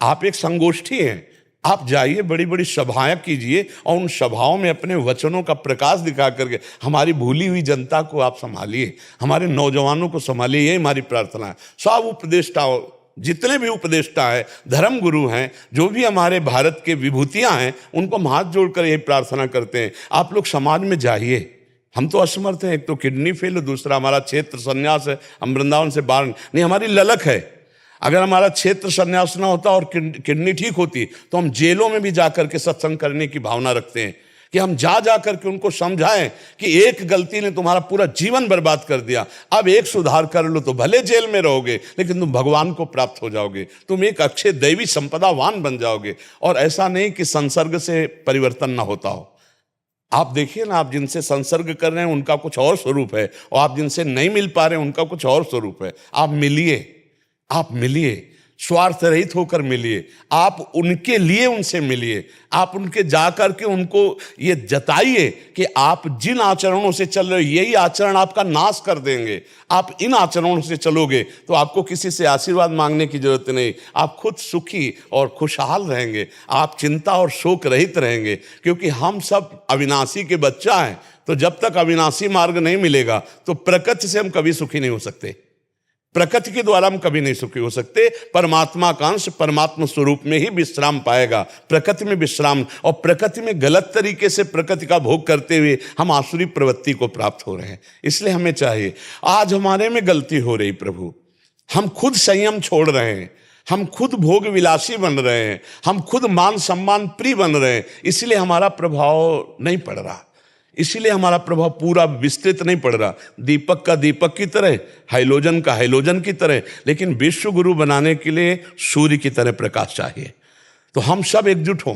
आप एक संगोष्ठी हैं, आप जाइए, बड़ी बड़ी सभाएं कीजिए और उन सभाओं में अपने वचनों का प्रकाश दिखा करके हमारी भूली हुई जनता को आप संभालिए, हमारे नौजवानों को संभालिए। यही हमारी प्रार्थना है। सब उपदेष्टाओं, जितने भी उपदेष्टा हैं, धर्म गुरु हैं, जो भी हमारे भारत के विभूतियां हैं, उनको हम हाथ जोड़कर यही प्रार्थना करते हैं, आप लोग समाज में जाइए। हम तो असमर्थ हैं, एक तो किडनी फेल है, दूसरा हमारा क्षेत्र संन्यास है, हम वृंदावन से बाहर नहीं, हमारी ललक है। अगर हमारा क्षेत्र संन्यास ना होता और किडनी ठीक होती तो हम जेलों में भी जाकर के सत्संग करने की भावना रखते हैं कि हम जा करके उनको समझाएं कि एक गलती ने तुम्हारा पूरा जीवन बर्बाद कर दिया, अब एक सुधार कर लो तो भले जेल में रहोगे लेकिन तुम भगवान को प्राप्त हो जाओगे, तुम एक अक्षय दैवी संपदावान बन जाओगे। और ऐसा नहीं कि संसर्ग से परिवर्तन ना होता हो। आप देखिए ना, आप जिनसे संसर्ग कर रहे हैं उनका कुछ और स्वरूप है और आप जिनसे नहीं मिल पा रहे हैं उनका कुछ और स्वरूप है। आप मिलिए, आप मिलिए, स्वार्थ रहित होकर मिलिए, आप उनके लिए उनसे मिलिए, आप उनके जाकर के उनको ये जताइए कि आप जिन आचरणों से चल रहे हो यही आचरण आपका नाश कर देंगे। आप इन आचरणों से चलोगे तो आपको किसी से आशीर्वाद मांगने की जरूरत नहीं, आप खुद सुखी और खुशहाल रहेंगे, आप चिंता और शोक रहित रहेंगे, क्योंकि हम सब अविनाशी के बच्चा हैं। तो जब तक अविनाशी मार्ग नहीं मिलेगा तो प्रकृति से हम कभी सुखी नहीं हो सकते, प्रकृति के द्वारा हम कभी नहीं सुखी हो सकते। परमात्मा का अंश परमात्मा स्वरूप में ही विश्राम पाएगा, प्रकृति में विश्राम, और प्रकृति में गलत तरीके से प्रकृति का भोग करते हुए हम आसुरी प्रवृत्ति को प्राप्त हो रहे हैं। इसलिए हमें चाहिए, आज हमारे में गलती हो रही प्रभु, हम खुद संयम छोड़ रहे हैं, हम खुद भोग विलासी बन रहे हैं, हम खुद मान सम्मान प्रिय बन रहे हैं, इसलिए हमारा प्रभाव नहीं पड़ रहा, इसीलिए हमारा प्रभाव पूरा विस्तृत नहीं पड़ रहा। दीपक का दीपक की तरह, हाइलोजन का हाइलोजन की तरह, लेकिन विश्व गुरु बनाने के लिए सूर्य की तरह प्रकाश चाहिए। तो हम सब एकजुट हों,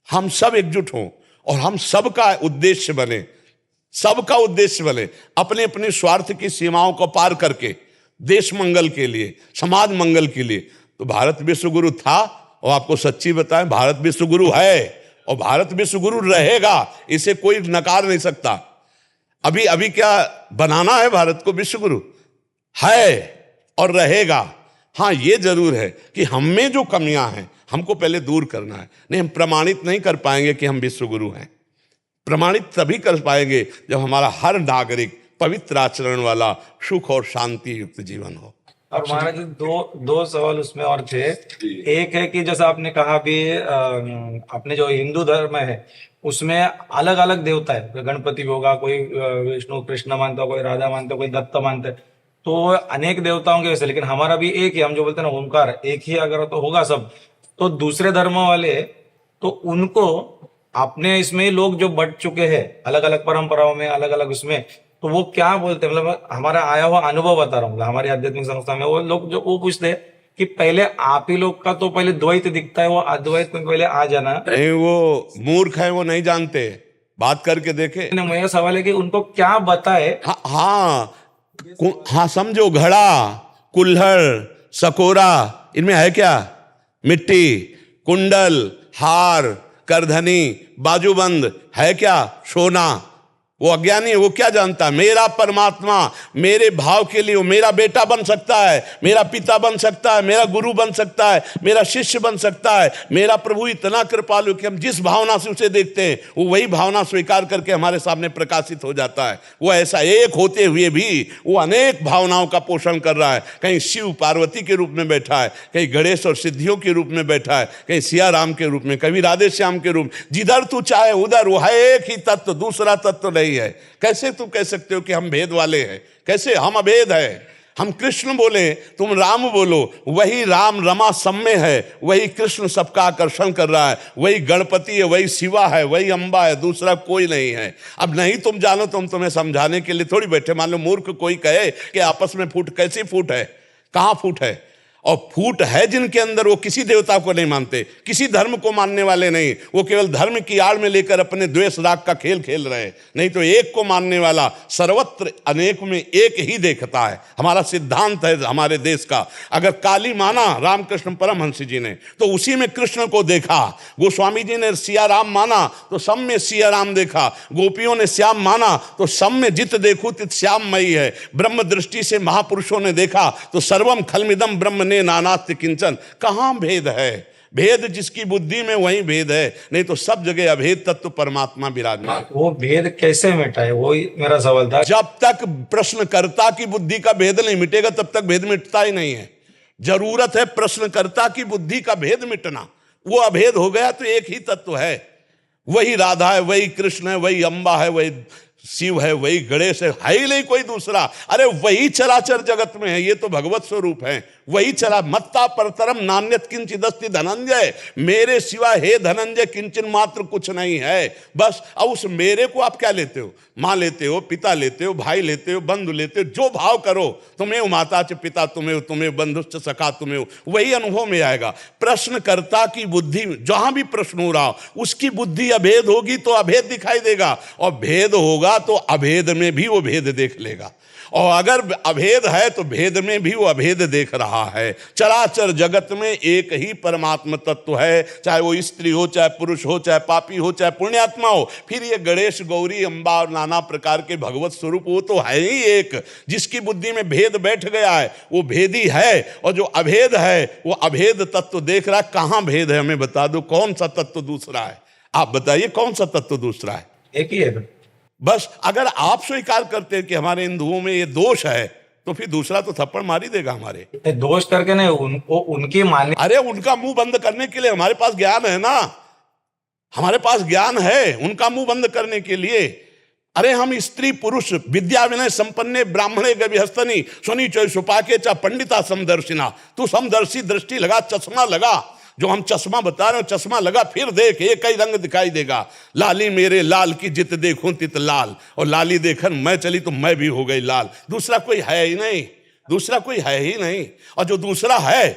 हम सब एकजुट हों और हम सबका उद्देश्य बने, सबका उद्देश्य बने, अपने अपने स्वार्थ की सीमाओं को पार करके देश मंगल के लिए, समाज मंगल के लिए। तो भारत विश्व गुरु था, और आपको सच्ची बताएं भारत विश्व गुरु है और भारत विश्व गुरु रहेगा, इसे कोई नकार नहीं सकता। अभी क्या बनाना है भारत को विश्व गुरु है और रहेगा। हाँ, ये जरूर है कि हम में जो कमियां हैं हमको पहले दूर करना है। नहीं, हम प्रमाणित नहीं कर पाएंगे कि हम विश्व गुरु हैं। प्रमाणित तभी कर पाएंगे जब हमारा हर नागरिक पवित्र आचरण वाला, सुख और शांति युक्त जीवन हो। और महाराज दो सवाल उसमें और थे। एक है कि जैसा आपने कहा भी, अपने जो हिंदू धर्म है उसमें अलग अलग देवता है, गणपति होगा, कोई विष्णु कृष्ण मानता है, कोई राधा मानता है, कोई दत्त मानता है, तो अनेक देवताओं के वैसे, लेकिन हमारा भी एक ही, हम जो बोलते हैं ना ओमकार, एक ही अगर तो होगा सब। तो दूसरे धर्म वाले तो उनको अपने इसमें लोग जो बढ़ चुके हैं अलग अलग परंपराओं में, अलग अलग उसमें, तो वो क्या बोलते हैं, मतलब हमारा आया हुआ अनुभव बता रहा हूँ, हमारी आध्यात्मिक संस्था में वो लोग जो वो पूछते हैं कि पहले आप ही लोग का तो पहले द्वैत दिखता है, वो अद्वैत में पहले आ जाना। नहीं, वो मूर्ख है, वो नहीं जानते, बात करके देखे। मेरा सवाल है कि उनको क्या बताए। हाँ, समझो, घड़ा, कुल्हड़, सकोरा, इनमें है क्या? मिट्टी, कुंडल, हार, करधनी, बाजूबंद है क्या? सोना। वो अज्ञानी है, वो क्या जानता है? मेरा परमात्मा मेरे भाव के लिए वो मेरा बेटा बन सकता है, मेरा पिता बन सकता है, मेरा गुरु बन सकता है, मेरा शिष्य बन सकता है। मेरा प्रभु इतना कृपालु कि हम जिस भावना से उसे देखते हैं वो वही भावना स्वीकार करके हमारे सामने प्रकाशित हो जाता है। वो ऐसा एक होते हुए भी वो अनेक भावनाओं का पोषण कर रहा है। कहीं शिव पार्वती के रूप में बैठा है, कहीं गणेश और सिद्धियों के रूप में बैठा है, कहीं सिया राम के रूप में, कभी राधे श्याम के रूप। जिधर तू चाहे उधर वो है एक ही तत्व, दूसरा तत्व नहीं है। कैसे तुम कह सकते हो कि हम भेद वाले हैं? कैसे? हम अभेद है, हम कृष्ण बोले, तुम राम बोलो, वही राम रमा सब में है, वही कृष्ण सबका आकर्षण कर रहा है, वही गणपति है, वही शिवा है, वही अंबा है, दूसरा कोई नहीं है। अब नहीं तुम जानो तो हम तुम्हें समझाने के लिए थोड़ी बैठे। मान लो मूर्ख कोई कहे कि आपस में फूट, कैसी फूट है, कहाँ फूट है? और फूट है जिनके अंदर, वो किसी देवता को नहीं मानते, किसी धर्म को मानने वाले नहीं, वो केवल धर्म की आड़ में लेकर अपने द्वेष राग का खेल खेल रहे हैं। नहीं तो एक को मानने वाला सर्वत्र अनेक में एक ही देखता है। हमारा सिद्धांत है हमारे देश का। अगर काली माना रामकृष्ण परमहंस जी ने तो उसी में कृष्ण को देखा, गोस्वामी जी ने सिया राम माना तो सब में सिया राम देखा, गोपियों ने श्याम माना तो सब में जित देखू तित श्याममयी है, ब्रह्म दृष्टि से महापुरुषों ने देखा तो सर्वम खलमिदम ब्रह्म ने नानास्ति किंचन। कहां भेद है? भेद जिसकी बुद्धि में वही भेद है, नहीं तो सब जगह अभेद तत्व परमात्मा विराजमान। वो भेद कैसे मिटाए, वो मेरा सवाल था। जब तक प्रश्नकर्ता की बुद्धि का भेद नहीं मिटेगा तब तक भेद मिटता ही नहीं है। जरूरत है प्रश्नकर्ता की बुद्धि का भेद मिटना। वो अभेद हो गया तो एक ही तत्व है, वही राधा है, वही कृष्ण है, वही अंबा है, वही शिव है, वही गणेश है ही नहीं कोई दूसरा। अरे वही चराचर जगत में है, ये तो भगवत स्वरूप है। वही चला मत्ता परतरम नान्यत किंचिदस्ति धनंजय, मेरे सिवा हे धनंजय किंचन मात्र कुछ नहीं है। बस अब उस मेरे को आप क्या लेते हो? माँ लेते हो, पिता लेते हो, भाई लेते हो, बंधु लेते हो, जो भाव करो। तुम्हें माता च पिता तुम्हें, तुम्हें बंधुश्च सखा तुम्हें, वही अनुभव में आएगा। प्रश्नकर्ता की बुद्धि जहां भी प्रश्न हो रहा उसकी बुद्धि अभेद होगी तो अभेद दिखाई देगा, और भेद होगा तो अभेद में भी वो भेद देख लेगा। और अगर अभेद है तो भेद में भी वो अभेद देख रहा है। चराचर जगत में एक ही परमात्मा तत्व है, चाहे वो स्त्री हो, चाहे पुरुष हो, चाहे पापी हो, चाहे पुण्यात्मा हो। फिर ये गणेश, गौरी, अंबा और नाना प्रकार के भगवत स्वरूप वो तो है ही एक। जिसकी बुद्धि में भेद बैठ गया है वो भेदी है, और जो अभेद है वो अभेद तत्व देख रहा है। कहाँ भेद है हमें बता दो, कौन सा तत्व दूसरा है? आप बताइए कौन सा तत्व दूसरा है? एक ही है। बस अगर आप स्वीकार करते हैं कि हमारे हिंदुओं में ये दोष है तो फिर दूसरा तो थप्पड़ मार ही देगा हमारे। दोष करके नहीं, उनको उनकी मान्य। अरे उनका मुंह बंद करने के लिए हमारे पास ज्ञान है ना, हमारे पास ज्ञान है उनका मुंह बंद करने के लिए। अरे हम स्त्री पुरुष विद्या विनय संपन्ने ब्राह्मणे गविहस्तनी सुनी चोय सुपाके चा पंडिता समदर्शिना। तू समदर्शी दृष्टि लगा, चश्मा लगा, जो हम चश्मा बता रहे हो चश्मा लगा, फिर देख एक ही रंग दिखाई देगा। लाली मेरे लाल की जित देखूं तित लाल, और लाली देखन मैं चली तो मैं भी हो गई लाल। दूसरा कोई है ही नहीं, दूसरा कोई है ही नहीं। और जो दूसरा है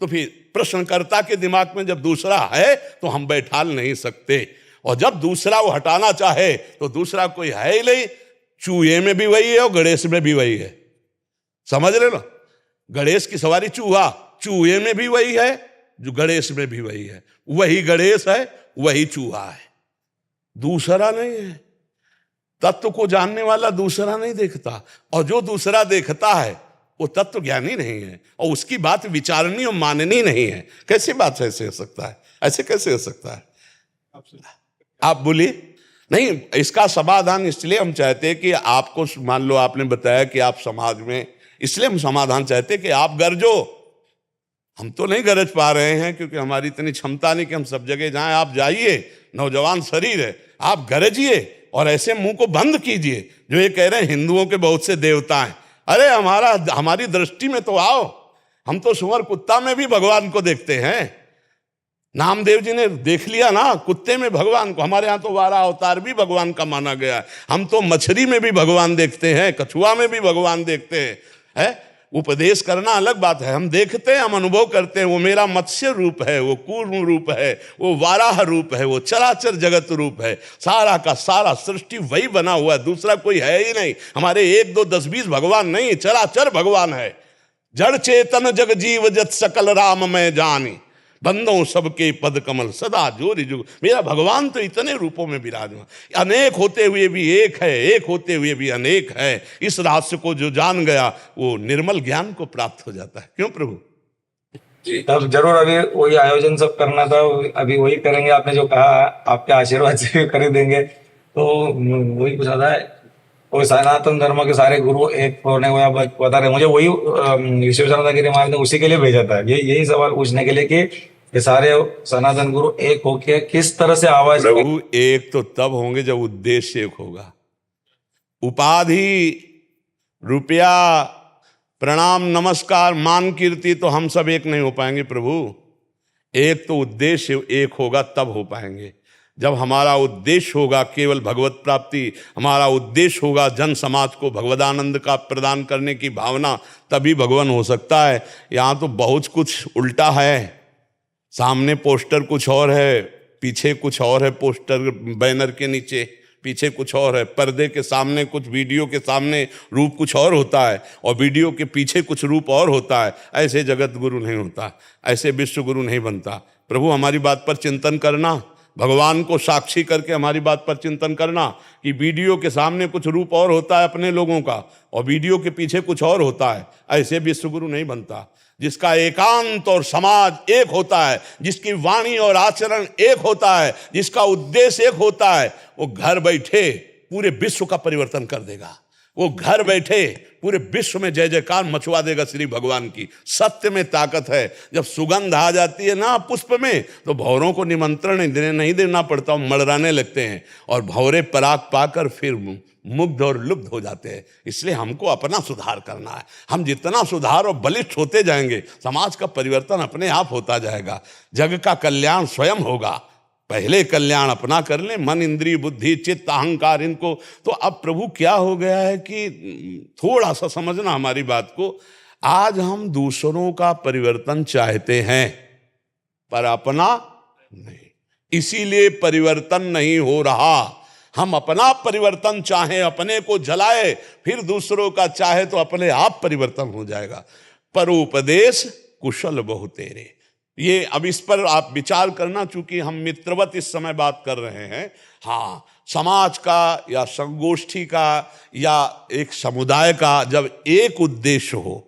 तो फिर प्रश्नकर्ता के दिमाग में जब दूसरा है तो हम बैठा नहीं सकते, और जब दूसरा वो हटाना चाहे तो दूसरा कोई है ही नहीं। चूहे में भी वही है और गणेश में भी वही है, समझ रहे ना? गणेश की सवारी चूहा, चूहे में भी वही है, जो गणेश में भी वही है। वही गणेश है, वही चूहा है, दूसरा नहीं है। तत्व को जानने वाला दूसरा नहीं देखता, और जो दूसरा देखता है वो तत्व ज्ञानी नहीं है, और उसकी बात विचारनी और माननी नहीं है। कैसी बात ऐसे हो सकता है? ऐसे कैसे हो सकता है? आप बोलिए। नहीं, इसका समाधान इसलिए हम चाहते हैं कि आपको, मान लो आपने बताया कि आप समाज में, इसलिए हम समाधान चाहते हैं कि आप गरजो। हम तो नहीं गरज पा रहे हैं क्योंकि हमारी इतनी क्षमता नहीं कि हम सब जगह जाएं। आप जाइए, नौजवान शरीर है, आप गरजिए और ऐसे मुंह को बंद कीजिए। जो ये कह रहे हैं हिंदुओं के बहुत से देवता हैं, अरे हमारी दृष्टि में तो आओ। हम तो सुअर कुत्ता में भी भगवान को देखते हैं। नामदेव जी ने देख लिया ना कुत्ते में भगवान को। हमारे यहाँ तो 12 अवतार भी भगवान का माना गया है। हम तो मछली में भी भगवान देखते हैं, कछुआ में भी भगवान देखते हैं, है? उपदेश करना अलग बात है, हम देखते हैं, हम अनुभव करते हैं। वो मेरा मत्स्य रूप है, वो कूर्म रूप है, वो वाराह रूप है, वो चराचर जगत रूप है। सारा का सारा सृष्टि वही बना हुआ है, दूसरा कोई है ही नहीं। हमारे 1 2 10 20 भगवान नहीं, चराचर भगवान है। जड़ चेतन जग जीव जत सकल राम मैं जानी, बंदों सबके पद कमल सदा जोरी जुग। मेरा भगवान तो इतने रूपों में विराजमान, अनेक होते हुए भी एक है, एक होते हुए भी अनेक है। इस रहस्य को जो जान गया वो निर्मल ज्ञान को प्राप्त हो जाता है। क्यों प्रभु? तब जरूर अभी वही आयोजन सब करना था, अभी वही करेंगे। आपने जो कहा आपके आशीर्वाद से कर देंगे, तो वही पूछा था। और सनातन धर्म के सारे गुरु एक होने को बता रहे, मुझे वही विश्वेश्वरानंद गिरी महाराज ने उसी के लिए भेजा था, यही सवाल पूछने के लिए कि सारे सनातन गुरु एक होके किस तरह से आवाज। प्रभु एक तो तब होंगे जब उद्देश्य एक होगा। उपाधि, रुपया, प्रणाम नमस्कार मान कीर्ति तो हम सब एक नहीं हो पाएंगे प्रभु। एक तो उद्देश्य एक होगा तब हो पाएंगे। जब हमारा उद्देश्य होगा केवल भगवत प्राप्ति, हमारा उद्देश्य होगा जन समाज को भगवदानंद का प्रदान करने की भावना, तभी भगवान हो सकता है। यहाँ तो बहुत कुछ उल्टा है। सामने पोस्टर कुछ और है, पीछे कुछ और है। पोस्टर बैनर के नीचे पीछे कुछ और है। पर्दे के सामने कुछ, वीडियो के सामने रूप कुछ और होता है और वीडियो के पीछे कुछ रूप और होता है। ऐसे जगत गुरु नहीं होता, ऐसे विश्व गुरु नहीं बनता। प्रभु हमारी बात पर चिंतन करना, भगवान को साक्षी करके हमारी बात पर चिंतन करना कि वीडियो के सामने कुछ रूप और होता है अपने लोगों का और वीडियो के पीछे कुछ और होता है। ऐसे विश्व गुरु नहीं बनता। जिसका एकांत और समाज एक होता है, जिसकी वाणी और आचरण एक होता है, जिसका उद्देश्य एक होता है, वो घर बैठे पूरे विश्व का परिवर्तन कर देगा। वो घर बैठे पूरे विश्व में जय जयकार मचवा देगा श्री भगवान की। सत्य में ताकत है। जब सुगंध आ जाती है ना पुष्प में, तो भौरों को निमंत्रण नहीं देना पड़ता, वो मड़राने लगते हैं और भौरे पराग पाकर फिर मुग्ध और लुब्ध हो जाते हैं। इसलिए हमको अपना सुधार करना है। हम जितना सुधार और बलिष्ठ होते जाएंगे, समाज का परिवर्तन अपने आप होता जाएगा। जग का कल्याण स्वयं होगा। पहले कल्याण अपना कर लें, मन इंद्रिय बुद्धि चित्त अहंकार इनको। तो अब प्रभु क्या हो गया है कि थोड़ा सा समझना हमारी बात को। आज हम दूसरों का परिवर्तन चाहते हैं पर अपना नहीं, इसीलिए परिवर्तन नहीं हो रहा। हम अपना परिवर्तन चाहें, अपने को जलाए, फिर दूसरों का चाहे तो अपने आप परिवर्तन हो जाएगा। परोपदेश कुशल बहु तेरे। ये अब इस पर आप विचार करना, चूंकि हम मित्रवत इस समय बात कर रहे हैं। हाँ, समाज का या संगोष्ठी का या एक समुदाय का जब एक उद्देश्य हो,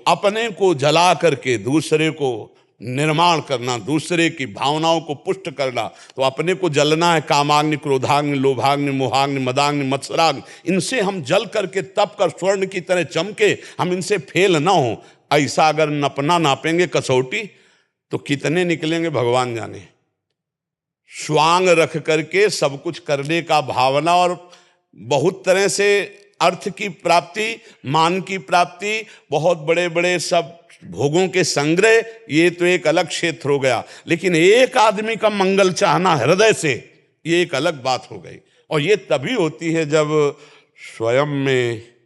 अपने को जला करके दूसरे को निर्माण करना, दूसरे की भावनाओं को पुष्ट करना, तो अपने को जलना है। कामाग्नि, क्रोधाग्नि, लोभाग्नि, मोहाग्नि, मदाग्नि, मत्सराग्नि, इनसे हम जल करके तप कर स्वर्ण की तरह चमके, हम इनसे फेल ना हो। ऐसा अगर नपना नापेंगे कसौटी तो कितने निकलेंगे भगवान जाने। स्वांग रख करके सब कुछ करने का भावना और बहुत तरह से अर्थ की प्राप्ति, मान की प्राप्ति, बहुत बड़े बड़े सब भोगों के संग्रह, ये तो एक अलग क्षेत्र हो गया। लेकिन एक आदमी का मंगल चाहना हृदय से, ये एक अलग बात हो गई। और ये तभी होती है जब स्वयं में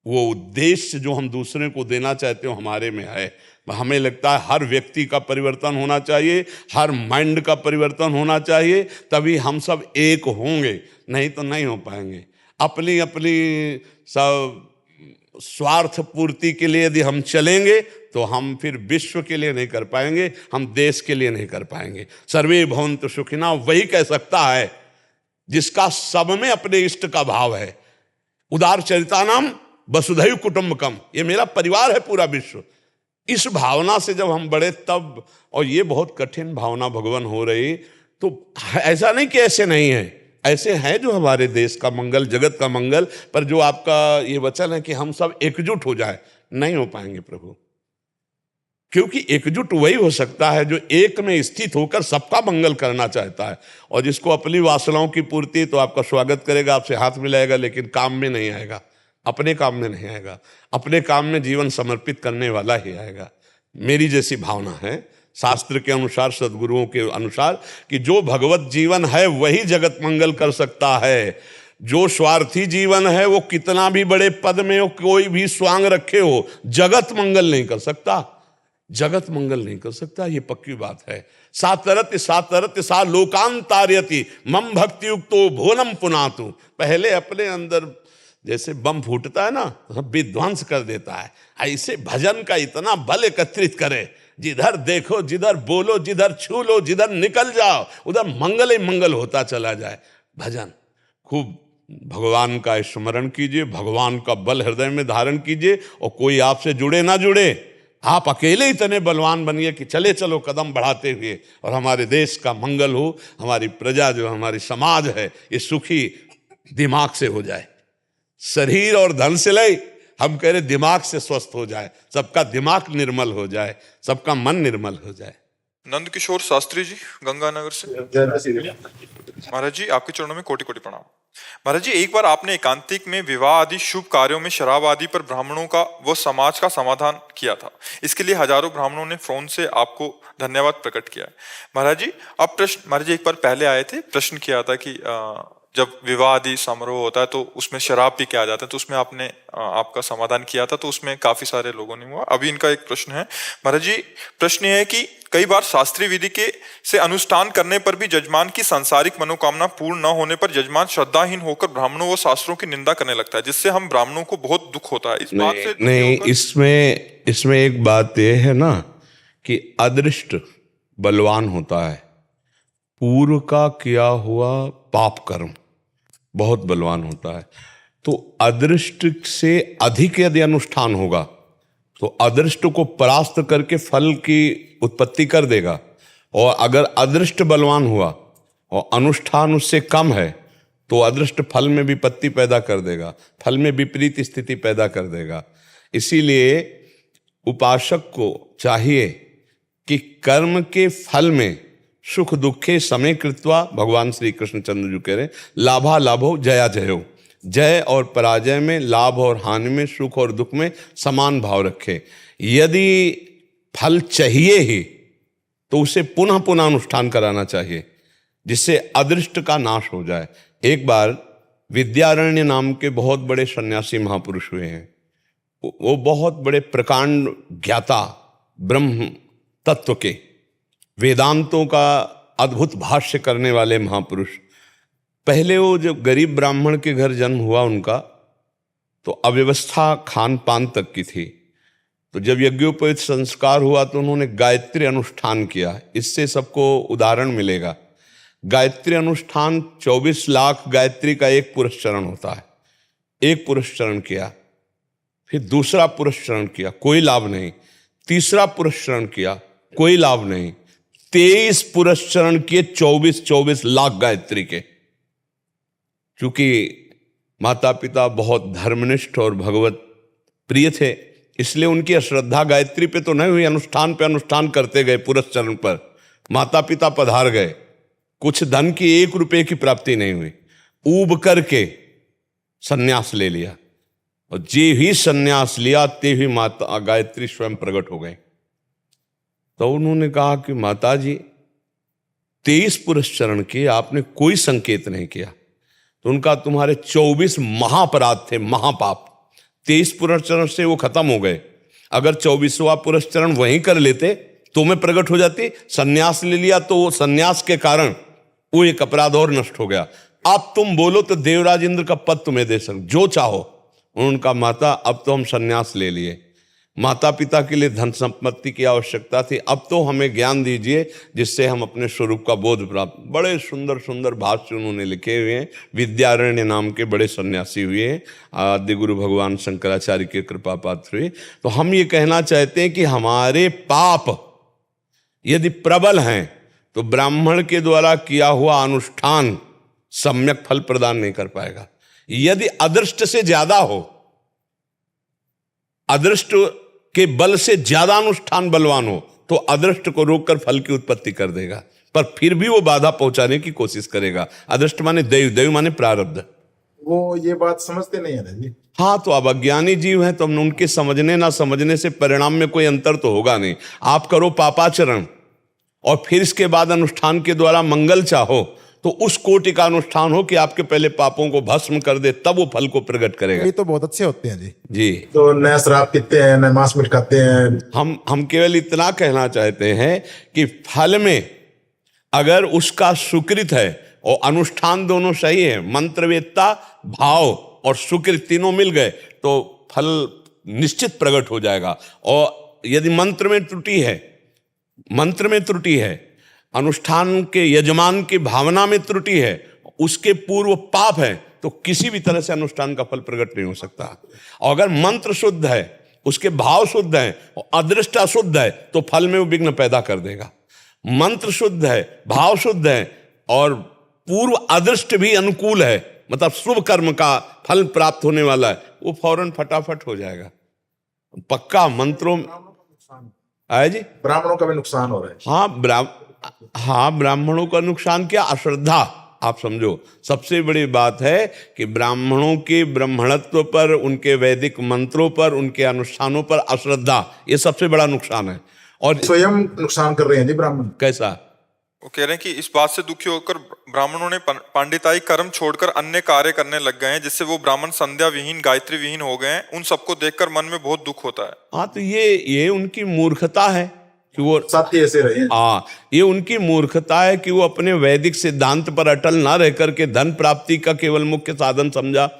वो उद्देश्य जो हम दूसरे को देना चाहते हो हमारे में है। हमें लगता है हर व्यक्ति का परिवर्तन होना चाहिए, हर माइंड का परिवर्तन होना चाहिए, तभी हम सब एक होंगे, नहीं तो नहीं हो पाएंगे। अपनी अपनी सब स्वार्थ पूर्ति के लिए यदि हम चलेंगे तो हम फिर विश्व के लिए नहीं कर पाएंगे, हम देश के लिए नहीं कर पाएंगे। सर्वे भवन्तु सुखिनः वही कह सकता है जिसका सब में अपने इष्ट का भाव है। उदार चरितानाम वसुधैव कुटुंबकम, ये मेरा परिवार है पूरा विश्व। इस भावना से जब हम बढ़े तब, और ये बहुत कठिन भावना भगवान हो रही, तो ऐसा नहीं कि ऐसे नहीं है, ऐसे हैं जो हमारे देश का मंगल, जगत का मंगल, पर जो आपका ये वचन है कि हम सब एकजुट हो जाए, नहीं हो पाएंगे प्रभु। क्योंकि एकजुट वही हो सकता है जो एक में स्थित होकर सबका मंगल करना चाहता है। और जिसको अपनी वासनाओं की पूर्ति, तो आपका स्वागत करेगा, आपसे हाथ मिलाएगा, लेकिन काम में नहीं आएगा, अपने काम में नहीं आएगा। अपने काम में जीवन समर्पित करने वाला ही आएगा। मेरी जैसी भावना है शास्त्र के अनुसार, सदगुरुओं के अनुसार, कि जो भगवत जीवन है वही जगत मंगल कर सकता है। जो स्वार्थी जीवन है वो कितना भी बड़े पद में हो, कोई भी स्वांग रखे हो, जगत मंगल नहीं कर सकता। जगत मंगल नहीं कर सकता, ये पक्की बात है। सातरत्य सातरत्य सा लोकांतार्यति मम भक्ति युक्तो भोलम पुनातु। पहले अपने अंदर जैसे बम फूटता है ना, विध्वंस कर देता है, ऐसे भजन का इतना बल एकत्रित करे, जिधर देखो, जिधर बोलो, जिधर छू लो, जिधर निकल जाओ, उधर मंगल ही मंगल होता चला जाए। भजन खूब भगवान का स्मरण कीजिए, भगवान का बल हृदय में धारण कीजिए, और कोई आपसे जुड़े ना जुड़े, आप अकेले इतने बलवान बनिए कि चले चलो कदम बढ़ाते हुए, और हमारे देश का मंगल हो, हमारी प्रजा जो हमारी समाज है ये सुखी दिमाग से हो जाए। शरीर और धन से ले, हम कह रहे दिमाग से स्वस्थ हो जाए, सबका दिमाग निर्मल हो जाए, सबका मन निर्मल हो जाए। नंद किशोर शास्त्री जी गंगानगर से। महाराज जी आपके चरणों में कोटि कोटि प्रणाम। महाराज जी एक बार आपने एकांतिक में विवाह आदि शुभ कार्यों में शराब आदि पर ब्राह्मणों का व समाज का समाधान किया था। इसके लिए हजारों ब्राह्मणों ने फोन से आपको धन्यवाद प्रकट किया है। महाराज जी अब प्रश्न, महाराज जी एक बार पहले आए थे, प्रश्न किया था कि जब विवाह आदि समारोह होता है तो उसमें शराब पी के आ जाता है, तो उसमें आपने आपका समाधान किया था, तो उसमें काफी सारे लोगों ने हुआ। अभी इनका एक प्रश्न है महाराज जी, प्रश्न ये है कि कई बार शास्त्रीय विधि के से अनुष्ठान करने पर भी जजमान की सांसारिक मनोकामना पूर्ण न होने पर जजमान श्रद्धाहीन होकर ब्राह्मणों व शास्त्रों की निंदा करने लगता है, जिससे हम ब्राह्मणों को बहुत दुख होता है। इस बात से नहीं, इसमें एक बात यह है ना कि अदृष्ट बलवान होता है, पूर्व का किया हुआ पाप कर्म बहुत बलवान होता है। तो अदृष्ट से अधिक यदि अनुष्ठान होगा तो अदृष्ट को परास्त करके फल की उत्पत्ति कर देगा, और अगर अदृष्ट बलवान हुआ और अनुष्ठान उससे कम है तो अदृष्ट फल में विपत्ति पैदा कर देगा, फल में विपरीत स्थिति पैदा कर देगा। इसीलिए उपासक को चाहिए कि कर्म के फल में सुख दुखे समय कृत्वा, भगवान श्री कृष्णचंद्र जी कह रहे लाभा लाभो जया जयो, जय और पराजय में, लाभ और हानि में, सुख और दुख में समान भाव रखे। यदि फल चाहिए ही तो उसे पुनः पुनः अनुष्ठान कराना चाहिए, जिससे अदृष्ट का नाश हो जाए। एक बार विद्यारण्य नाम के बहुत बड़े सन्यासी महापुरुष हुए हैं, वो बहुत बड़े प्रकांड ज्ञाता, ब्रह्म तत्व के, वेदांतों का अद्भुत भाष्य करने वाले महापुरुष। पहले वो जब गरीब ब्राह्मण के घर जन्म हुआ उनका, तो अव्यवस्था खान पान तक की थी। तो जब यज्ञोपवीत संस्कार हुआ तो उन्होंने गायत्री अनुष्ठान किया। इससे सबको उदाहरण मिलेगा। गायत्री अनुष्ठान 24 लाख गायत्री का एक पुरस्चरण होता है। एक पुरस्चरण किया, फिर दूसरा पुरस्चरण किया, कोई लाभ नहीं। तीसरा पुरस्चरण किया, कोई लाभ नहीं। 23 पुरस्चरण किए 24 लाख गायत्री के। क्योंकि माता पिता बहुत धर्मनिष्ठ और भगवत प्रिय थे, इसलिए उनकी अश्रद्धा गायत्री पे तो नहीं हुई, अनुष्ठान पे अनुष्ठान करते गए। पुरस्चरण पर माता पिता पधार गए, कुछ धन की 1 रुपए की प्राप्ति नहीं हुई, ऊब करके सन्यास ले लिया, और जे ही सन्यास लिया ते ही माता गायत्री स्वयं प्रकट हो गए। तो उन्होंने कहा कि माता जी 23 पुरस्चरण किए, आपने कोई संकेत नहीं किया। तो उनका तुम्हारे 24 महापराध थे, महापाप। 23 पुरस्चरण से वो खत्म हो गए। अगर 24वां पुरस्चरण वहीं कर लेते तो मैं प्रकट हो जाती। सन्यास ले लिया तो वो सन्यास के कारण वो एक अपराध और नष्ट हो गया। अब तुम बोलो तो देवराज इंद्र का पद तुम्हें दे सकते, जो चाहो। उनका माता अब तो हम सन्यास ले लिए, माता पिता के लिए धन संपत्ति की आवश्यकता थी, अब तो हमें ज्ञान दीजिए जिससे हम अपने स्वरूप का बोध प्राप्त। बड़े सुंदर सुंदर भाष्य उन्होंने लिखे हुए हैं। विद्यारण्य नाम के बड़े सन्यासी हुए हैं, आदि गुरु भगवान शंकराचार्य के कृपा पात्र हुए। तो हम ये कहना चाहते हैं कि हमारे पाप यदि प्रबल हैं तो ब्राह्मण के द्वारा किया हुआ अनुष्ठान सम्यक फल प्रदान नहीं कर पाएगा। यदि अदृष्ट से ज्यादा हो, अदृष्ट के बल से ज्यादा अनुष्ठान बलवान हो, तो अदृष्ट को रोककर फल की उत्पत्ति कर देगा, पर फिर भी वो बाधा पहुंचाने की कोशिश करेगा। अदृष्ट माने दैव, दैव माने प्रारब्ध। वो ये बात समझते नहीं है ना जी। हाँ, तो अब अज्ञानी जीव हैं तो उनके समझने ना समझने से परिणाम में कोई अंतर तो होगा नहीं। आप करो पापाचरण और फिर इसके बाद अनुष्ठान के द्वारा मंगल चाहो, तो उस कोटि का अनुष्ठान हो कि आपके पहले पापों को भस्म कर दे, तब वो फल को प्रकट करेगा। ये तो बहुत अच्छे होते हैं जी। जी, तो न शराब पीते हैं, न मांस मीट खाते हैं। हम केवल इतना कहना चाहते हैं कि फल में अगर उसका सुकृत है और अनुष्ठान दोनों सही है, मंत्रवेत्ता, भाव और सुकृत तीनों मिल गए तो फल निश्चित प्रकट हो जाएगा। और यदि मंत्र में त्रुटि है, अनुष्ठान के यजमान की भावना में त्रुटि है, उसके पूर्व पाप है, तो किसी भी तरह से अनुष्ठान का फल प्रकट नहीं हो सकता। और अगर मंत्र शुद्ध है, उसके भाव शुद्ध है और अदृष्टा शुद्ध है, तो फल में वो विघ्न पैदा कर देगा। मंत्र शुद्ध है, भाव शुद्ध है और पूर्व अदृष्ट भी अनुकूल है, मतलब शुभ कर्म का फल प्राप्त होने वाला है, वो फौरन फटाफट हो जाएगा। पक्का मंत्रों आया जी। ब्राह्मणों का भी नुकसान हो रहा है। हाँ, ब्राह्मणों का नुकसान क्या, अश्रद्धा। आप समझो, सबसे बड़ी बात है कि ब्राह्मणों के ब्राह्मणत्व पर, उनके वैदिक मंत्रों पर, उनके अनुष्ठानों पर अश्रद्धा, ये सबसे बड़ा नुकसान है। और स्वयं नुकसान कर रहे हैं जी ब्राह्मण। कैसा? वो कह रहे हैं कि इस बात से दुखी होकर ब्राह्मणों ने पांडिताई कर्म छोड़कर अन्य कार्य करने लग गए हैं, जिससे वो ब्राह्मण संध्या विहीन, गायत्री विहीन हो गए हैं। उन सबको देखकर मन में बहुत दुख होता है। हाँ, तो ये उनकी मूर्खता है कि वो साथी ऐसे रहे। हाँ, ये उनकी मूर्खता है कि वो अपने वैदिक सिद्धांत पर अटल ना रह करके धन प्राप्ति का केवल मुख्य साधन समझा।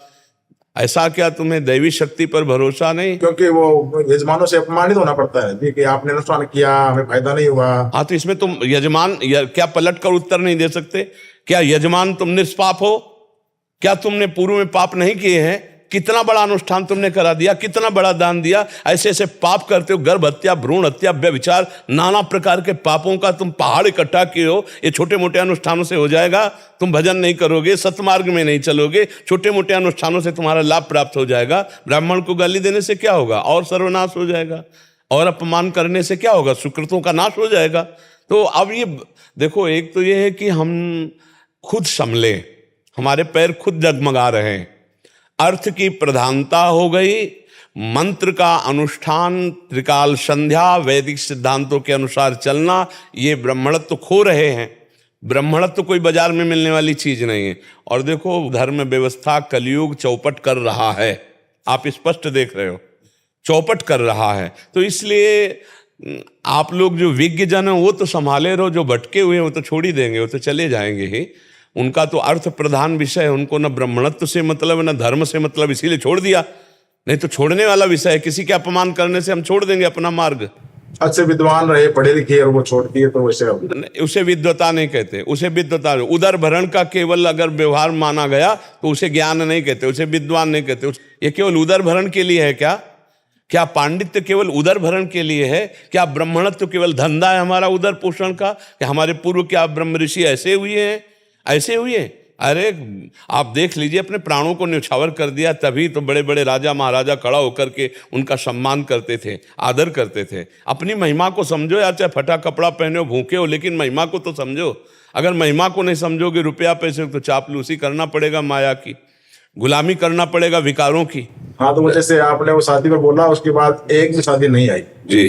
ऐसा क्या तुम्हें दैवी शक्ति पर भरोसा नहीं? क्योंकि वो यजमानों से अपमानित होना पड़ता है जी कि आपने अनुष्ठान किया, हमें फायदा नहीं हुआ। हाँ, तो इसमें तुम यजमान क्या पलट कर उत्तर नहीं दे सकते? क्या यजमान तुम निष्पाप हो? क्या तुमने पूर्व में पाप नहीं किए हैं? कितना बड़ा अनुष्ठान तुमने करा दिया, कितना बड़ा दान दिया, ऐसे ऐसे पाप करते हो, गर्भ हत्या, भ्रूण हत्या, व्यभिचार, नाना प्रकार के पापों का तुम पहाड़ इकट्ठा किए हो। ये छोटे मोटे अनुष्ठानों से हो जाएगा? तुम भजन नहीं करोगे, सतमार्ग में नहीं चलोगे, छोटे मोटे अनुष्ठानों से तुम्हारा लाभ प्राप्त हो जाएगा। ब्राह्मण को गाली देने से क्या होगा? और सर्वनाश हो जाएगा। और अपमान करने से क्या होगा? सुकृतों का नाश हो जाएगा। तो अब ये देखो, एक तो ये है कि हम खुद संभले, हमारे पैर खुद जगमगा रहे हैं, अर्थ की प्रधानता हो गई, मंत्र का अनुष्ठान, त्रिकाल संध्या, वैदिक सिद्धांतों के अनुसार चलना, ये ब्राह्मणत्व खो रहे हैं। ब्राह्मणत्व कोई बाजार में मिलने वाली चीज नहीं है। और देखो, धर्म व्यवस्था कलयुग चौपट कर रहा है, आप स्पष्ट देख रहे हो, चौपट कर रहा है। तो इसलिए आप लोग जो विज्ञ जन है वो तो संभाले रहो, जो भटके हुए हैं वो तो छोड़ ही देंगे, वो तो चले जाएंगे ही। उनका तो अर्थ प्रधान विषय है, उनको न ब्राह्मणत्व से मतलब है, न धर्म से मतलब, इसीलिए छोड़ दिया। नहीं तो छोड़ने वाला विषय है, किसी के अपमान करने से हम छोड़ देंगे अपना मार्ग। अच्छे विद्वान रहे, पढ़े लिखे, और वो छोड़ दिए तो वैसे उसे विद्वता नहीं कहते, उसे विद्वता, उदर भरण का केवल अगर व्यवहार माना गया तो उसे ज्ञान नहीं कहते, उसे विद्वान नहीं कहते। ये केवल उदर भरण के लिए है क्या? क्या पांडित्य केवल उदर भरण के लिए है? क्या ब्राह्मणत्व केवल धंधा है हमारा उदर पोषण का? क्या हमारे पूर्व क्या ब्रह्म ऋषि ऐसे हुए हैं, ऐसे हुए? अरे आप देख लीजिए, अपने प्राणों को न्यौछावर कर दिया, तभी तो बड़े बड़े राजा महाराजा खड़ा होकर के उनका सम्मान करते थे, आदर करते थे। अपनी महिमा को समझो यार, चाहे फटा कपड़ा पहने हो, भूखे हो, लेकिन महिमा को तो समझो। अगर महिमा को नहीं समझोगे, रुपया पैसे तो चापलूसी करना पड़ेगा, माया की गुलामी करना पड़ेगा, विकारों की। हाँ, तो जैसे आपने वो शादी पर बोला, उसके बाद एक भी शादी नहीं आई जी।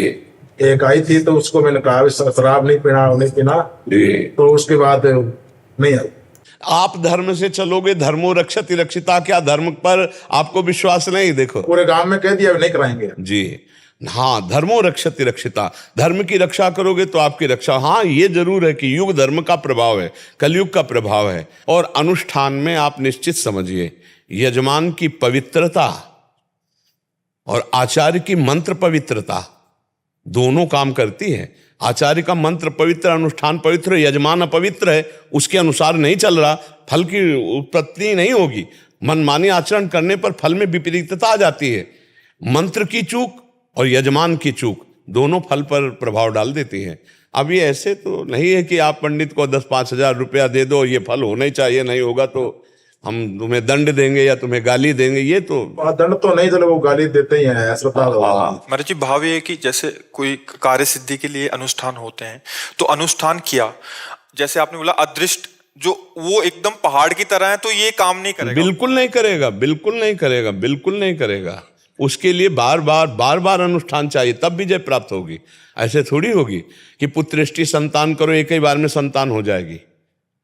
एक आई थी तो उसको मैंने कहा शराब नहीं पीना जी। तो उसके बाद नहीं आई। आप धर्म से चलोगे, धर्मो रक्षति रक्षिता, क्या धर्म पर आपको विश्वास नहीं? देखो, पूरे गांव में कह दिया नहीं कराएंगे जी। हाँ, धर्मो रक्षति रक्षिता, धर्म की रक्षा करोगे तो आपकी रक्षा। हाँ, ये जरूर है कि युग धर्म का प्रभाव है, कलयुग का प्रभाव है। और अनुष्ठान में आप निश्चित समझिए, यजमान की पवित्रता और आचार्य की मंत्र पवित्रता दोनों काम करती है। आचार्य का मंत्र पवित्र, अनुष्ठान पवित्र, यजमान अपवित्र है, उसके अनुसार नहीं चल रहा, फल की उत्पत्ति नहीं होगी। मनमानी आचरण करने पर फल में विपरीतता आ जाती है। मंत्र की चूक और यजमान की चूक दोनों फल पर प्रभाव डाल देती है। अब ये ऐसे तो नहीं है कि आप पंडित को 10-5 हजार रुपया दे दो, ये फल होना ही चाहिए, नहीं होगा तो हम तुम्हें दंड देंगे या तुम्हें गाली देंगे। ये तो दंड तो नहीं, चलो वो गाली देते ही हैं, श्रद्धा। महाराज जी, भाव ये है कि जैसे कोई कार्य सिद्धि के लिए अनुष्ठान होते हैं, तो अनुष्ठान किया, जैसे आपने बोला अदृष्ट, जो वो एकदम पहाड़ की तरह है, तो ये काम नहीं करेगा। बिल्कुल नहीं करेगा, बिल्कुल नहीं करेगा, बिल्कुल नहीं करेगा। उसके लिए बार बार अनुष्ठान चाहिए, तब विजय प्राप्त होगी। ऐसे थोड़ी होगी कि पुत्रेष्टि संतान करो, एक ही बार में संतान हो जाएगी।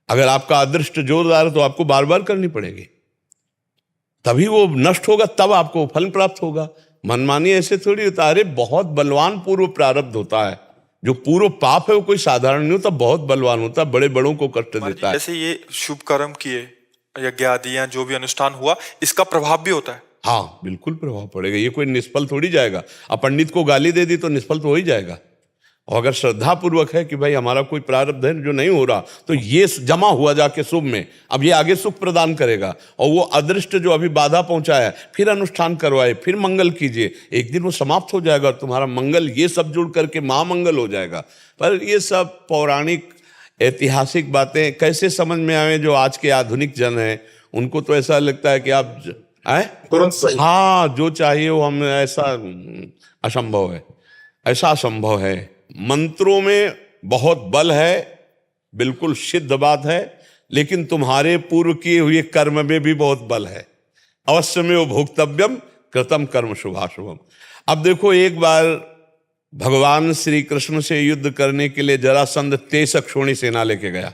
अगर आपका अदृष्ट जोरदार है तो आपको बार बार करनी पड़ेगी, तभी वो नष्ट होगा, तब आपको फल प्राप्त होगा। मनमानी ऐसे थोड़ी होता। अरे बहुत बलवान पूर्व प्रारब्ध होता है, जो पूर्व पाप है वो कोई साधारण नहीं होता, बहुत बलवान होता है, बड़े बड़ों को कष्ट देता है। जैसे ये शुभ कर्म किए, यज्ञ आदि या जो भी अनुष्ठान हुआ, इसका प्रभाव भी होता है। हाँ, बिल्कुल प्रभाव पड़ेगा। ये कोई निष्फल थोड़ी जाएगा। अब पंडित को गाली दे दी तो निष्फल तो हो ही जाएगा। और अगर श्रद्धा पूर्वक है कि भाई हमारा कोई प्रारब्ध है जो नहीं हो रहा, तो ये जमा हुआ जाके शुभ में, अब ये आगे सुख प्रदान करेगा। और वो अदृष्ट जो अभी बाधा पहुंचाया, फिर अनुष्ठान करवाए, फिर मंगल कीजिए, एक दिन वो समाप्त हो जाएगा और तुम्हारा मंगल, ये सब जुड़ करके महामंगल हो जाएगा। पर ये सब पौराणिक ऐतिहासिक बातें कैसे समझ में आए? जो आज के आधुनिक जन हैं उनको तो ऐसा लगता है कि आप तुरंत सही। हाँ, जो चाहिए वो हम, ऐसा असंभव है, ऐसा संभव है। मंत्रों में बहुत बल है, बिल्कुल सिद्ध बात है, लेकिन तुम्हारे पूर्व किए हुए कर्म में भी बहुत बल है। अवश्य में वो भोक्तव्यम कृतम कर्म शुभाशुभम। अब देखो, एक बार भगवान श्री कृष्ण से युद्ध करने के लिए जरासंध 23 अक्षोणी सेना लेके गया,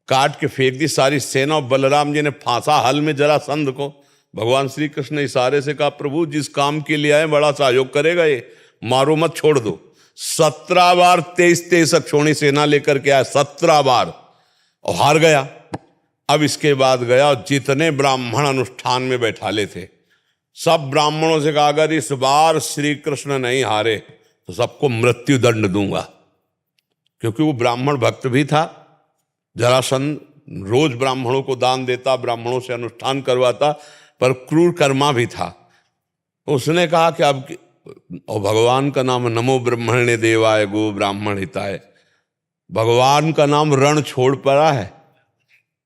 काट के फेंक दी सारी सेना, और बलराम जी ने फांसा हल में जरासंध को। भगवान श्री कृष्ण ने इशारे से कहा, प्रभु जिस काम के लिए आए बड़ा सहयोग करेगा ये, मारो मत, छोड़ दो। 17 बार 23 अक्षोणी सेना लेकर के आया, 17 बार, और हार गया। अब इसके बाद गया, जितने ब्राह्मण अनुष्ठान में बैठाले थे सब ब्राह्मणों से कहा, अगर इस बार श्री कृष्ण नहीं हारे तो सबको मृत्यु दंड दूंगा। क्योंकि वो ब्राह्मण भक्त भी था। जरासंध रोज ब्राह्मणों को दान देता, ब्राह्मणों से अनुष्ठान करवाता, पर क्रूर कर्मा भी था। उसने कहा कि अब, और भगवान का नाम नमो ब्रह्मणे देवाय गो ब्राह्मण हिताय, भगवान का नाम रण छोड़ पड़ा है,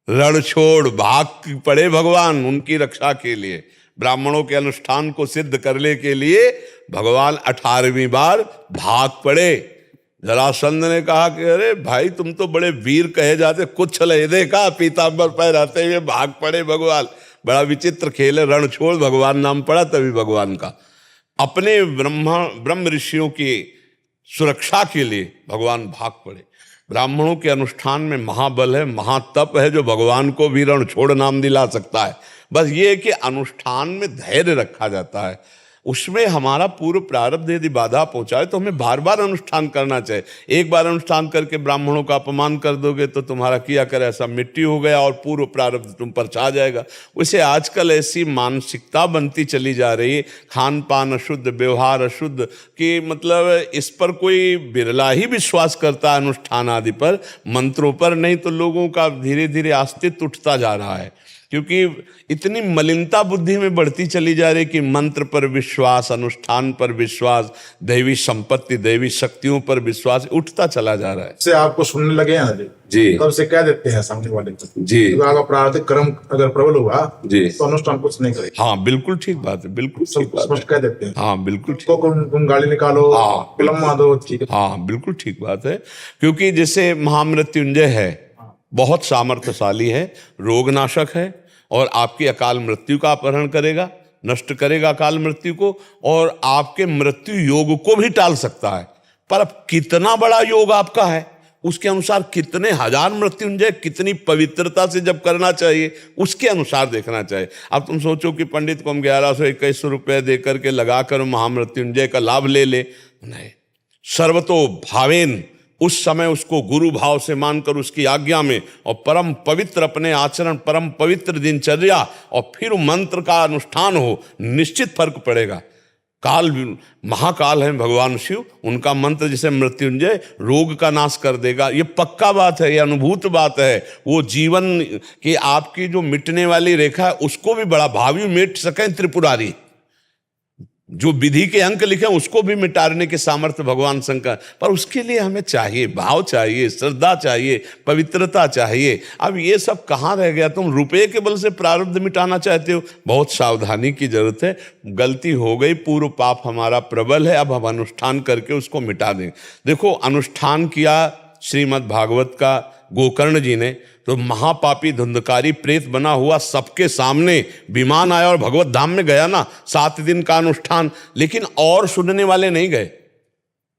रण छोड़ भाग पड़े भगवान उनकी रक्षा के लिए। ब्राह्मणों के अनुष्ठान को सिद्ध करने के लिए भगवान 18वीं बार भाग पड़े। जरासंध ने कहा कि अरे भाई, तुम तो बड़े वीर कहे जाते, कुछ ले देखा पीतांबर पहनाते हुए भाग पड़े भगवान। बड़ा विचित्र खेल है, रण छोड़ भगवान नाम पड़ा तभी भगवान का। अपने ब्रह्म ऋषियों की सुरक्षा के लिए भगवान भाग पड़े। ब्राह्मणों के अनुष्ठान में महाबल है, महातप है, जो भगवान को भी रण छोड़ नाम दिला सकता है। बस ये है कि अनुष्ठान में धैर्य रखा जाता है, उसमें हमारा पूर्व प्रारब्ध यदि बाधा पहुंचाए तो हमें बार बार अनुष्ठान करना चाहिए। एक बार अनुष्ठान करके ब्राह्मणों का अपमान कर दोगे तो तुम्हारा किया कर ऐसा मिट्टी हो गया और पूर्व प्रारब्ध तुम पर छा जाएगा। वैसे आजकल ऐसी मानसिकता बनती चली जा रही है, खान पान अशुद्ध, व्यवहार अशुद्ध, कि मतलब इस पर कोई बिरला ही विश्वास करता है अनुष्ठान आदि पर, मंत्रों पर नहीं। तो लोगों का धीरे धीरे अस्तित्व उठता जा रहा है, क्योंकि इतनी मलिनता बुद्धि में बढ़ती चली जा रही कि मंत्र पर विश्वास, अनुष्ठान पर विश्वास, दैवी संपत्ति, दैवी शक्तियों पर विश्वास उठता चला जा रहा है। से आपको सुनने लगे हैं ना जी, तब से कह देते हैं सामने वाले को जी, कि आपका प्रारब्धिक कर्म अगर प्रबल हुआ जी, तो अनुष्ठान कुछ नहीं करेगा। हाँ बिल्कुल ठीक बात है, बिल्कुल ठीक बात स्पष्ट कह देते हैं। है। हाँ बिल्कुल ठीक, तुम गाड़ी निकालो, हाँ। फिल्म मार दो, ठीक है। हाँ बिल्कुल ठीक बात है। क्योंकि जैसे महामृत्युंजय है, बहुत सामर्थ्यशाली है, रोगनाशक है, और आपकी अकाल मृत्यु का अपहरण करेगा, नष्ट करेगा अकाल मृत्यु को, और आपके मृत्यु योग को भी टाल सकता है। पर अब कितना बड़ा योग आपका है, उसके अनुसार कितने हजार मृत्युंजय, कितनी पवित्रता से जब करना चाहिए उसके अनुसार देखना चाहिए। अब तुम सोचो कि पंडित को हम 1121 रुपये दे करके लगाकर महामृत्युंजय का लाभ ले ले, नहीं। सर्वतो भावेन, उस समय उसको गुरु भाव से मानकर उसकी आज्ञा में, और परम पवित्र अपने आचरण, परम पवित्र दिनचर्या, और फिर मंत्र का अनुष्ठान हो, निश्चित फर्क पड़ेगा। काल, महाकाल है भगवान शिव, उनका मंत्र जिसे मृत्युंजय रोग का नाश कर देगा। ये पक्का बात है, ये अनुभूत बात है। वो जीवन की आपकी जो मिटने वाली रेखा है उसको भी बड़ा भावी मिट सकें त्रिपुरारी, जो विधि के अंक लिखे उसको भी मिटाने के सामर्थ्य भगवान शंकर। पर उसके लिए हमें चाहिए भाव, चाहिए श्रद्धा, चाहिए पवित्रता चाहिए। अब ये सब कहाँ रह गया? तुम रुपये के बल से प्रारब्ध मिटाना चाहते हो, बहुत सावधानी की जरूरत है। गलती हो गई, पूर्व पाप हमारा प्रबल है, अब हम अनुष्ठान करके उसको मिटा दें। देखो, अनुष्ठान किया श्रीमद् भागवत का गोकर्ण जी ने, तो महापापी धुंधकारी प्रेत बना हुआ सबके सामने विमान आया और भगवत धाम में गया ना, 7 दिन का अनुष्ठान। लेकिन और सुनने वाले नहीं गए।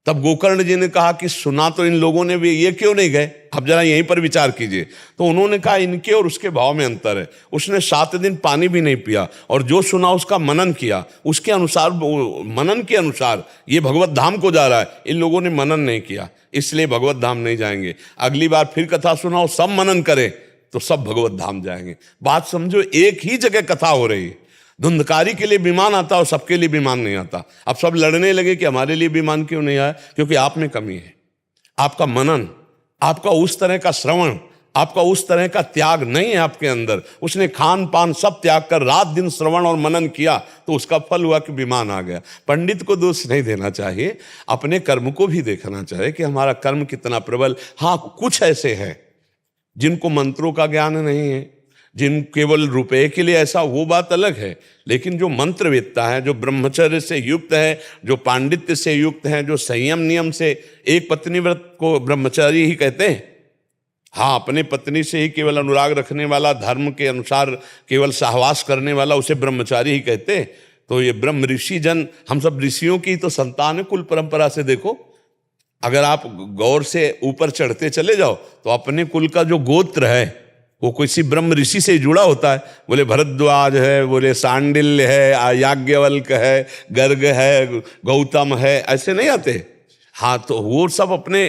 तब गोकर्ण जी ने कहा कि सुना तो इन लोगों ने भी, ये क्यों नहीं गए? अब जरा यहीं पर विचार कीजिए। तो उन्होंने कहा इनके और उसके भाव में अंतर है। उसने 7 दिन पानी भी नहीं पिया, और जो सुना उसका मनन किया, उसके अनुसार, मनन के अनुसार ये भगवत धाम को जा रहा है। इन लोगों ने मनन नहीं किया, इसलिए भगवत धाम नहीं जाएंगे। अगली बार फिर कथा सुनाओ, सब मनन करें तो सब भगवत धाम जाएंगे। बात समझो, एक ही जगह कथा हो रही है। धुंधकारी के लिए विमान आता और सबके लिए विमान नहीं आता। अब सब लड़ने लगे कि हमारे लिए विमान क्यों नहीं आया? क्योंकि आप में कमी है, आपका मनन, आपका उस तरह का श्रवण, आपका उस तरह का त्याग नहीं है आपके अंदर। उसने खान पान सब त्याग कर रात दिन श्रवण और मनन किया, तो उसका फल हुआ कि विमान आ गया। पंडित को दोष नहीं देना चाहिए, अपने कर्म को भी देखना चाहिए कि हमारा कर्म कितना प्रबल। हाँ, कुछ ऐसे हैं जिनको मंत्रों का ज्ञान नहीं है, जिन केवल रुपए के लिए ऐसा, वो बात अलग है। लेकिन जो मंत्रवेत्ता है, जो ब्रह्मचर्य से युक्त है, जो पांडित्य से युक्त है, जो संयम नियम से, एक पत्नी व्रत को ब्रह्मचारी ही कहते हैं। हाँ, अपने पत्नी से ही केवल अनुराग रखने वाला, धर्म के अनुसार केवल सहवास करने वाला, उसे ब्रह्मचारी ही कहते हैं। तो ये ब्रह्म ऋषि जन, हम सब ऋषियों की तो संतान है कुल परंपरा से। देखो, अगर आप गौर से ऊपर चढ़ते चले जाओ तो अपने कुल का जो गोत्र है वो किसी ब्रह्म ऋषि से जुड़ा होता है। बोले भरद्वाज है, बोले सांडिल्य है, याज्ञवल्क है, गर्ग है, गौतम है, ऐसे नहीं आते। हाँ, तो वो सब अपने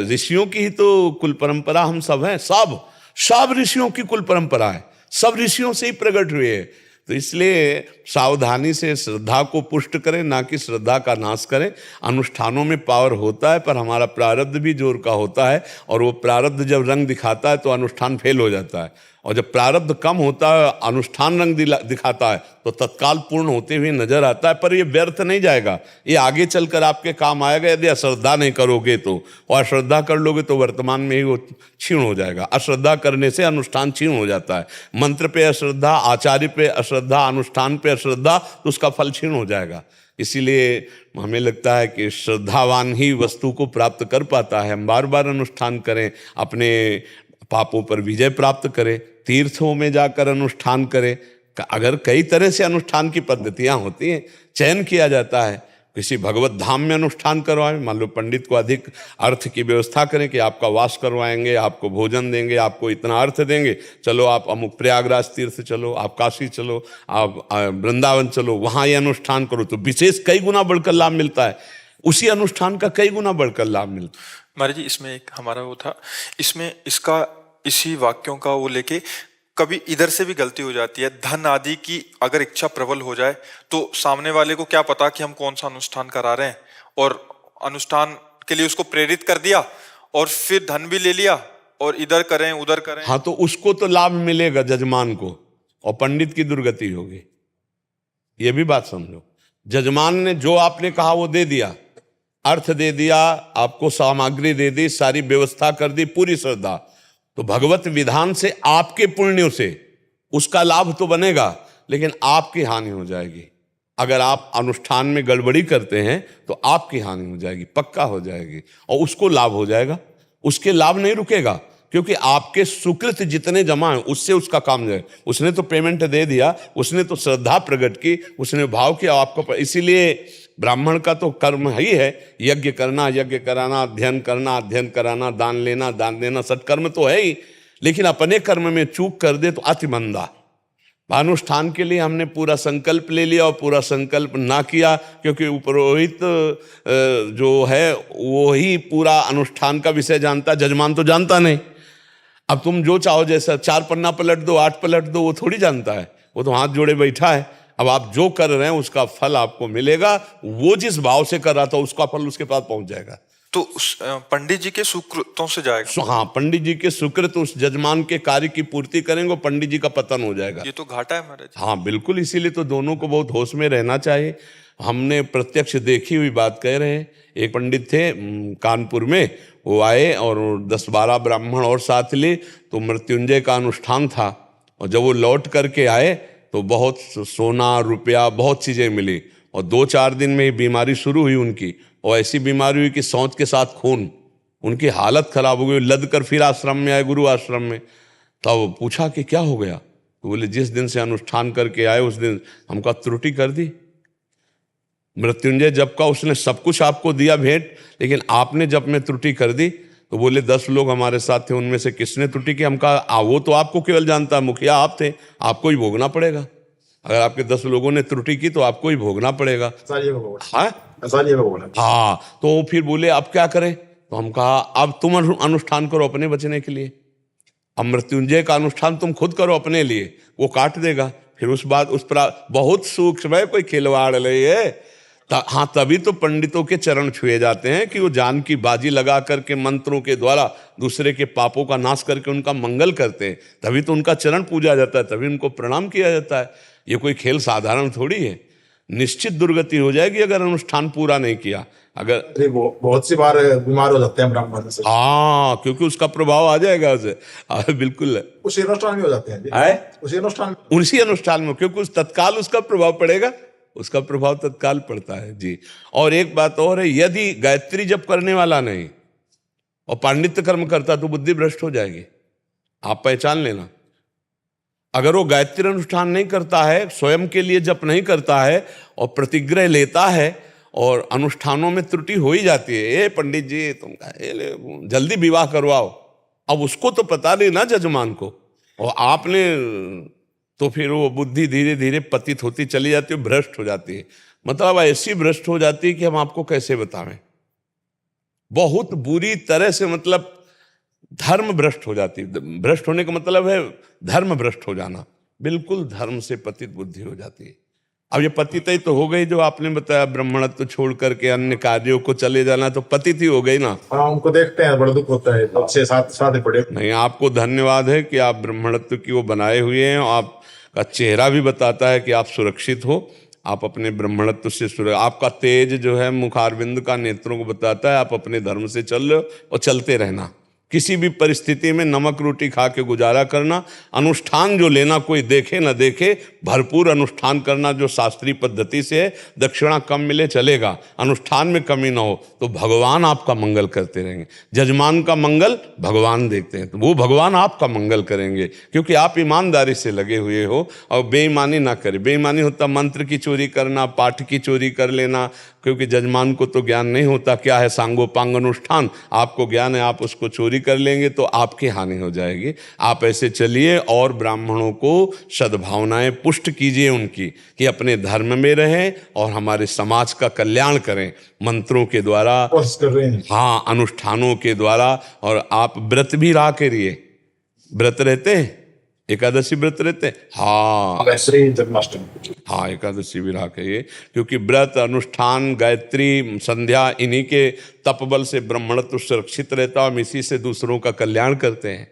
ऋषियों की ही तो कुल परंपरा हम सब हैं। सब ऋषियों की कुल परंपरा है, सब ऋषियों से ही प्रकट हुए हैं। तो इसलिए सावधानी से श्रद्धा को पुष्ट करें, ना कि श्रद्धा का नाश करें। अनुष्ठानों में पावर होता है, पर हमारा प्रारब्ध भी जोर का होता है, और वो प्रारब्ध जब रंग दिखाता है तो अनुष्ठान फेल हो जाता है। और जब प्रारब्ध कम होता है, अनुष्ठान रंग दिखाता है, तो तत्काल पूर्ण होते हुए नजर आता है। पर ये व्यर्थ नहीं जाएगा, ये आगे चलकर आपके काम आएगा यदि अश्रद्धा नहीं करोगे तो। और अश्रद्धा कर लोगे तो वर्तमान में ही वो क्षीण हो जाएगा। अश्रद्धा करने से अनुष्ठान क्षीण हो जाता है। मंत्र पे अश्रद्धा, आचार्य पे अश्रद्धा, अनुष्ठान पे अश्रद्धा, तो उसका फल क्षीण हो जाएगा। इसीलिए हमें लगता है कि श्रद्धावान ही वस्तु को प्राप्त कर पाता है। हम बार बार अनुष्ठान करें, अपने पापों पर विजय प्राप्त करें, तीर्थों में जाकर अनुष्ठान करें। अगर कई तरह से अनुष्ठान की पद्धतियां होती हैं, चयन किया जाता है। किसी भगवत धाम में अनुष्ठान करवाएं, मान लो पंडित को अधिक अर्थ की व्यवस्था करें कि आपका वास करवाएंगे, आपको भोजन देंगे, आपको इतना अर्थ देंगे, चलो आप अमुक प्रयागराज तीर्थ चलो, आप काशी चलो, आप वृंदावन चलो, वहाँ ये अनुष्ठान करो, तो विशेष कई गुना बढ़कर लाभ मिलता है। उसी अनुष्ठान का कई गुना बढ़कर लाभ मिलता है। महाराज जी, इसमें एक हमारा वो था, इसमें इसका इसी वाक्यों का वो लेके कभी इधर से भी गलती हो जाती है। धन आदि की अगर इच्छा प्रबल हो जाए तो सामने वाले को क्या पता कि हम कौन सा अनुष्ठान करा रहे हैं, और अनुष्ठान के लिए उसको प्रेरित कर दिया और फिर धन भी ले लिया और इधर करें उधर करें। हाँ, तो उसको तो लाभ मिलेगा जजमान को, और पंडित की दुर्गति होगी। ये भी बात समझो। जजमान ने जो आपने कहा वो दे दिया, अर्थ दे दिया, आपको सामग्री दे दी, सारी व्यवस्था कर दी, पूरी श्रद्धा, तो भगवत विधान से आपके पुण्यों से उसका लाभ तो बनेगा, लेकिन आपकी हानि हो जाएगी। अगर आप अनुष्ठान में गड़बड़ी करते हैं तो आपकी हानि हो जाएगी, पक्का हो जाएगी, और उसको लाभ हो जाएगा। उसके लाभ नहीं रुकेगा, क्योंकि आपके सुकृत जितने जमा हैं उससे उसका काम जाए। उसने तो पेमेंट दे दिया, उसने तो श्रद्धा प्रकट की, उसने भाव किया आपको। इसीलिए ब्राह्मण का तो कर्म ही है यज्ञ करना, यज्ञ कराना, अध्ययन करना, अध्ययन कराना, दान लेना, दान देना, सत्कर्म तो है ही। लेकिन अपने कर्म में चूक कर दे तो अति मंदा। अनुष्ठान के लिए हमने पूरा संकल्प ले लिया और पूरा संकल्प ना किया, क्योंकि पुरोहित जो है वो ही पूरा अनुष्ठान का विषय जानता, जजमान तो जानता नहीं। अब तुम जो चाहो, जैसा 4 पन्ना पलट दो, 8 पलट दो, वो थोड़ी जानता है, वो तो हाथ जोड़े बैठा है। अब आप जो कर रहे हैं उसका फल आपको मिलेगा, वो जिस भाव से कर रहा था उसका फल उसके पास पहुंच जाएगा। तो पंडित जी के सुकृतों से जाएगा। हाँ, पंडित जी के सुकृत उस जजमान के कार्य की पूर्ति करेंगे, पंडित जी का पतन हो जाएगा। ये तो घाटा है महाराज। हाँ बिल्कुल, इसीलिए तो दोनों को बहुत होश में रहना चाहिए। हमने प्रत्यक्ष देखी हुई बात कह रहे हैं। एक पंडित थे कानपुर में, वो आए और 10-12 ब्राह्मण और साथ ले, तो मृत्युंजय का अनुष्ठान था, और जब वो लौट करके आए तो बहुत सोना रुपया बहुत चीज़ें मिली, और 2-4 दिन में ही बीमारी शुरू हुई उनकी, और ऐसी बीमारी हुई कि शौच के साथ खून, उनकी हालत खराब हो गई। लद कर फिर आश्रम में आए, गुरु आश्रम में। तब पूछा कि क्या हो गया, तो बोले जिस दिन से अनुष्ठान करके आए उस दिन हमका त्रुटि कर दी। मृत्युंजय जप का उसने सब कुछ आपको दिया भेंट, लेकिन आपने जप में त्रुटि कर दी। तो बोले 10 लोग हमारे साथ थे, उनमें से किसने त्रुटि की? हम कहा वो तो आपको केवल जानता है, मुखिया आप थे, आपको ही भोगना पड़ेगा। अगर आपके 10 लोगों ने त्रुटि की तो आपको ही भोगना पड़ेगा। हाँ, तो फिर बोले अब क्या करें? तो हम कहा अब तुम अनुष्ठान करो अपने बचने के लिए। अब मृत्युंजय का अनुष्ठान तुम खुद करो अपने लिए, वो काट देगा। फिर उस पर बहुत सूक्ष्म है, कोई खिलवाड़ ले है। हाँ, तभी तो पंडितों के चरण छुए जाते हैं कि वो जान की बाजी लगा करके मंत्रों के द्वारा दूसरे के पापों का नाश करके उनका मंगल करते हैं। तभी तो उनका चरण पूजा जाता है, तभी उनको प्रणाम किया जाता है। ये कोई खेल साधारण थोड़ी है। निश्चित दुर्गति हो जाएगी अगर अनुष्ठान पूरा नहीं किया। अगर ये बहुत सी बार बीमार हो जाते हैं ब्राह्मण से, हाँ, क्योंकि उसका प्रभाव आ जाएगा उसे। बिल्कुल उसी अनुष्ठान में हो जाते हैं जी। है उसी अनुष्ठान में। उसी अनुष्ठान में, क्योंकि उस तत्काल उसका प्रभाव पड़ेगा, उसका प्रभाव तत्काल पड़ता है जी। और एक बात और है, यदि गायत्री जप करने वाला नहीं और पांडित्य कर्म करता तो बुद्धि भ्रष्ट हो जाएगी। आप पहचान लेना, अगर वो गायत्री अनुष्ठान नहीं करता है, स्वयं के लिए जप नहीं करता है और प्रतिग्रह लेता है और अनुष्ठानों में त्रुटि हो ही जाती है, ए पंडित जी तुम जल्दी विवाह करवाओ, अब उसको तो पता नहीं ना जजमान को, और आपने तो फिर वो बुद्धि धीरे धीरे पतित होती चली जाती है, भ्रष्ट हो जाती है। मतलब ऐसी भ्रष्ट हो जाती है कि हम आपको कैसे बतावें, बहुत बुरी तरह से, मतलब धर्म भ्रष्ट हो जाती है। भ्रष्ट होने का मतलब है धर्म भ्रष्ट हो जाना, बिल्कुल धर्म से पतित बुद्धि हो जाती है। अब ये पतित ही तो हो गई, जो आपने बताया ब्राह्मणत्व छोड़ करके अन्य कार्यों को चले जाना, तो पतित ही हो गई ना। हाँ, उनको देखते हैं बड़ा दुख होता है, तो अच्छे साथ साथ ही पड़े। नहीं, आपको धन्यवाद है कि आप ब्राह्मणत्व की वो बनाए हुए हैं, आपका चेहरा भी बताता है कि आप सुरक्षित हो, आप अपने ब्राह्मणत्व से आपका तेज जो है मुखारविंद का, नेत्रों को बताता है आप अपने धर्म से चल रहे हो, और चलते रहना। किसी भी परिस्थिति में नमक रोटी खा के गुजारा करना, अनुष्ठान जो लेना कोई देखे न देखे, भरपूर अनुष्ठान करना जो शास्त्रीय पद्धति से है। दक्षिणा कम मिले चलेगा, अनुष्ठान में कमी ना हो, तो भगवान आपका मंगल करते रहेंगे। जजमान का मंगल भगवान देखते हैं, तो वो भगवान आपका मंगल करेंगे, क्योंकि आप ईमानदारी से लगे हुए हो और बेईमानी ना करें। बेईमानी होता मंत्र की चोरी करना, पाठ की चोरी कर लेना, क्योंकि जजमान को तो ज्ञान नहीं होता क्या है सांगोपांग अनुष्ठान, आपको ज्ञान है, आप उसको चोरी कर लेंगे तो आपकी हानि हो जाएगी। आप ऐसे चलिए और ब्राह्मणों को सद्भावनाएं पुष्ट कीजिए उनकी, कि अपने धर्म में रहें और हमारे समाज का कल्याण करें, मंत्रों के द्वारा, कोशिश कर रहे हैं। हाँ, अनुष्ठानों के द्वारा। और आप व्रत भी रहा करिए। व्रत रहते हैं, एकादशी व्रत रहते हैं, हाँ श्री जन्माष्टमी, हाँ, एकादशी भी रहा करिए, क्योंकि व्रत, अनुष्ठान, गायत्री, संध्या, इन्हीं के तपबल से ब्राह्मणत्व सुरक्षित रहता है। हम इसी से दूसरों का कल्याण करते हैं।